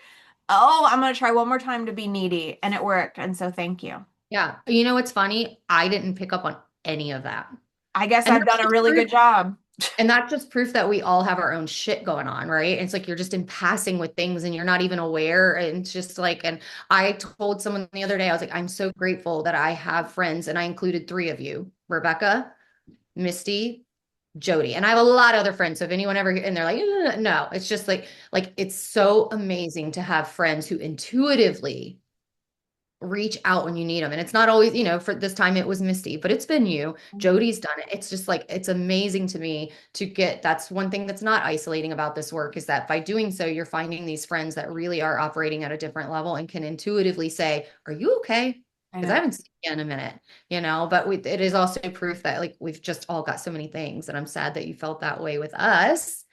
Speaker 2: "Oh, I'm gonna try one more time to be needy," and it worked. And so thank you.
Speaker 3: Yeah. You know what's funny? I didn't pick up on any of that.
Speaker 2: I guess
Speaker 3: And
Speaker 2: I've
Speaker 3: that's
Speaker 2: done a
Speaker 3: just
Speaker 2: really
Speaker 3: proof.
Speaker 2: good job.
Speaker 3: And that's just proof that we all have our own shit going on, right? It's like you're just in passing with things and you're not even aware. And it's just like, and I told someone the other day, I was like, I'm so grateful that I have friends, and I included three of you, Rebecca, Misty, Jody. And I have a lot of other friends. So if anyone ever, and they're like, no, it's just like it's so amazing to have friends who intuitively reach out when you need them. And it's not always, for this time it was Misty, but it's been you. Jody's done it. It's just like, it's amazing to me to get, that's one thing that's not isolating about this work, is that by doing so, you're finding these friends that really are operating at a different level and can intuitively say, are you okay?
Speaker 2: I
Speaker 3: Because I
Speaker 2: know.
Speaker 3: haven't seen you in a minute, but it is also proof that like we've just all got so many things. And I'm sad that you felt that way with us.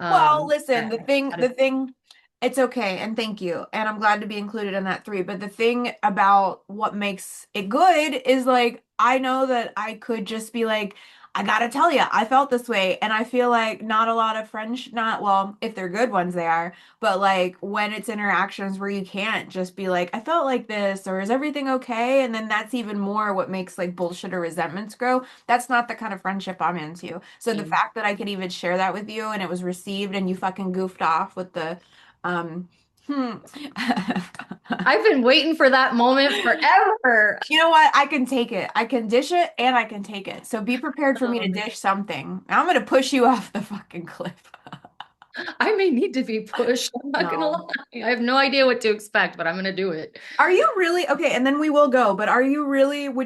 Speaker 2: Well, listen,
Speaker 3: But
Speaker 2: the thing, it's okay, and thank you. And I'm glad to be included in that three. But the thing about what makes it good is like, I know that I could just be like, I gotta tell you, I felt this way. And I feel like not a lot of friends, not, well, if they're good ones, they are. But like when it's interactions where you can't just be like, I felt like this, or is everything okay? And then that's even more what makes like bullshit or resentments grow. That's not the kind of friendship I'm into. So the fact that I could even share that with you and it was received and you fucking goofed off with the um hmm.
Speaker 3: I've been waiting for that moment forever.
Speaker 2: You know what? I can take it. I can dish it and I can take it. So be prepared for me to
Speaker 3: Um,
Speaker 2: dish something. I'm gonna push you off the fucking cliff.
Speaker 3: I may need to be pushed. I'm not gonna
Speaker 2: No.
Speaker 3: lie. I have no idea what to expect, but I'm gonna do it.
Speaker 2: Are you really okay? And then we will go, but would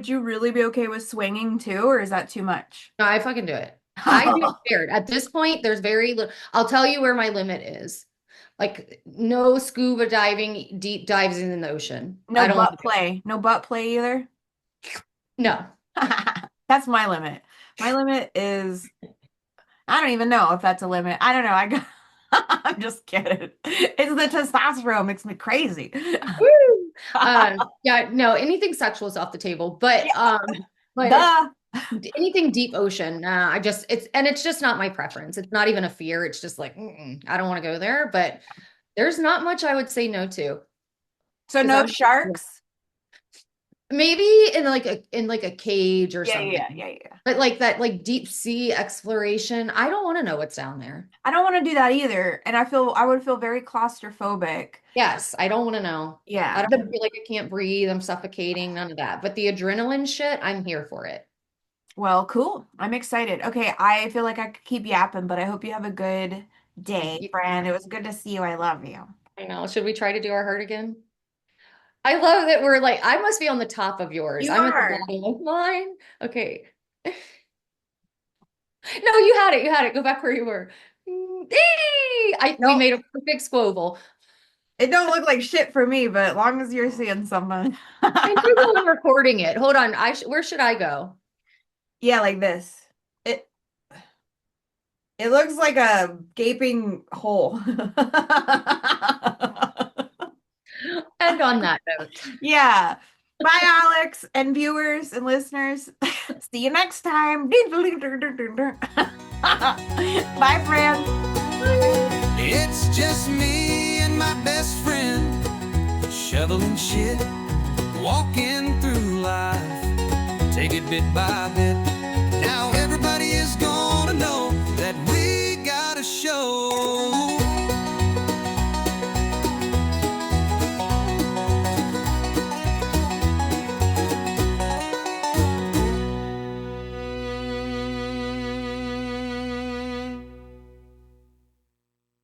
Speaker 2: you really be okay with swinging too, or is that too much?
Speaker 3: No, I fucking do it. I get scared. At this point, there's very little. I'll tell you where my limit is. Like no scuba diving, deep dives in the ocean.
Speaker 2: No
Speaker 3: I don't want
Speaker 2: butt
Speaker 3: to do it.
Speaker 2: play. No butt play either.
Speaker 3: No.
Speaker 2: That's my limit. My limit is I don't even know if that's a limit. I don't know. I'm just kidding. It's the testosterone makes me crazy.
Speaker 3: Woo! Yeah, no, anything sexual is off the table,
Speaker 2: Yeah,
Speaker 3: but
Speaker 2: duh.
Speaker 3: anything deep ocean, nah, it's just not my preference. It's not even a fear. It's just like, I don't want to go there, but there's not much I would say no to.
Speaker 2: So
Speaker 3: Because
Speaker 2: no
Speaker 3: I'm
Speaker 2: sharks?
Speaker 3: maybe in like a cage or
Speaker 2: Yeah,
Speaker 3: something.
Speaker 2: yeah, yeah, yeah.
Speaker 3: But like that like deep sea exploration, I don't want to know what's down there.
Speaker 2: I don't want to do that either. And I would feel very claustrophobic.
Speaker 3: Yes, I don't want to know. I
Speaker 2: Yeah.
Speaker 3: don't want to feel like I can't breathe, I'm suffocating, none of that. But the adrenaline shit, I'm here for it.
Speaker 2: Well, cool. I'm excited. Okay, I feel like I could keep yapping, but I hope you have a good day, friend. It was good to see you. I love you.
Speaker 3: I know. Should we try to do our hurt again? I love that we're like, I must be on the top of yours.
Speaker 2: You
Speaker 3: I'm at the
Speaker 2: are.
Speaker 3: bottom of mine. Okay. No, you had it. You had it. Go back where you were. We
Speaker 2: No,
Speaker 3: made a perfect squoval.
Speaker 2: it don't look like shit for me, but as long as you're seeing something.
Speaker 3: I knew we were recording it. Hold on. Where should I go?
Speaker 2: Yeah, like this. It It looks like a gaping hole.
Speaker 3: And on that note,
Speaker 2: Yeah. Bye, Alex and viewers and listeners. See you next time. Bye, friends.
Speaker 1: It's just me and my best friend, shoveling shit, walking through life, take it bit by bit.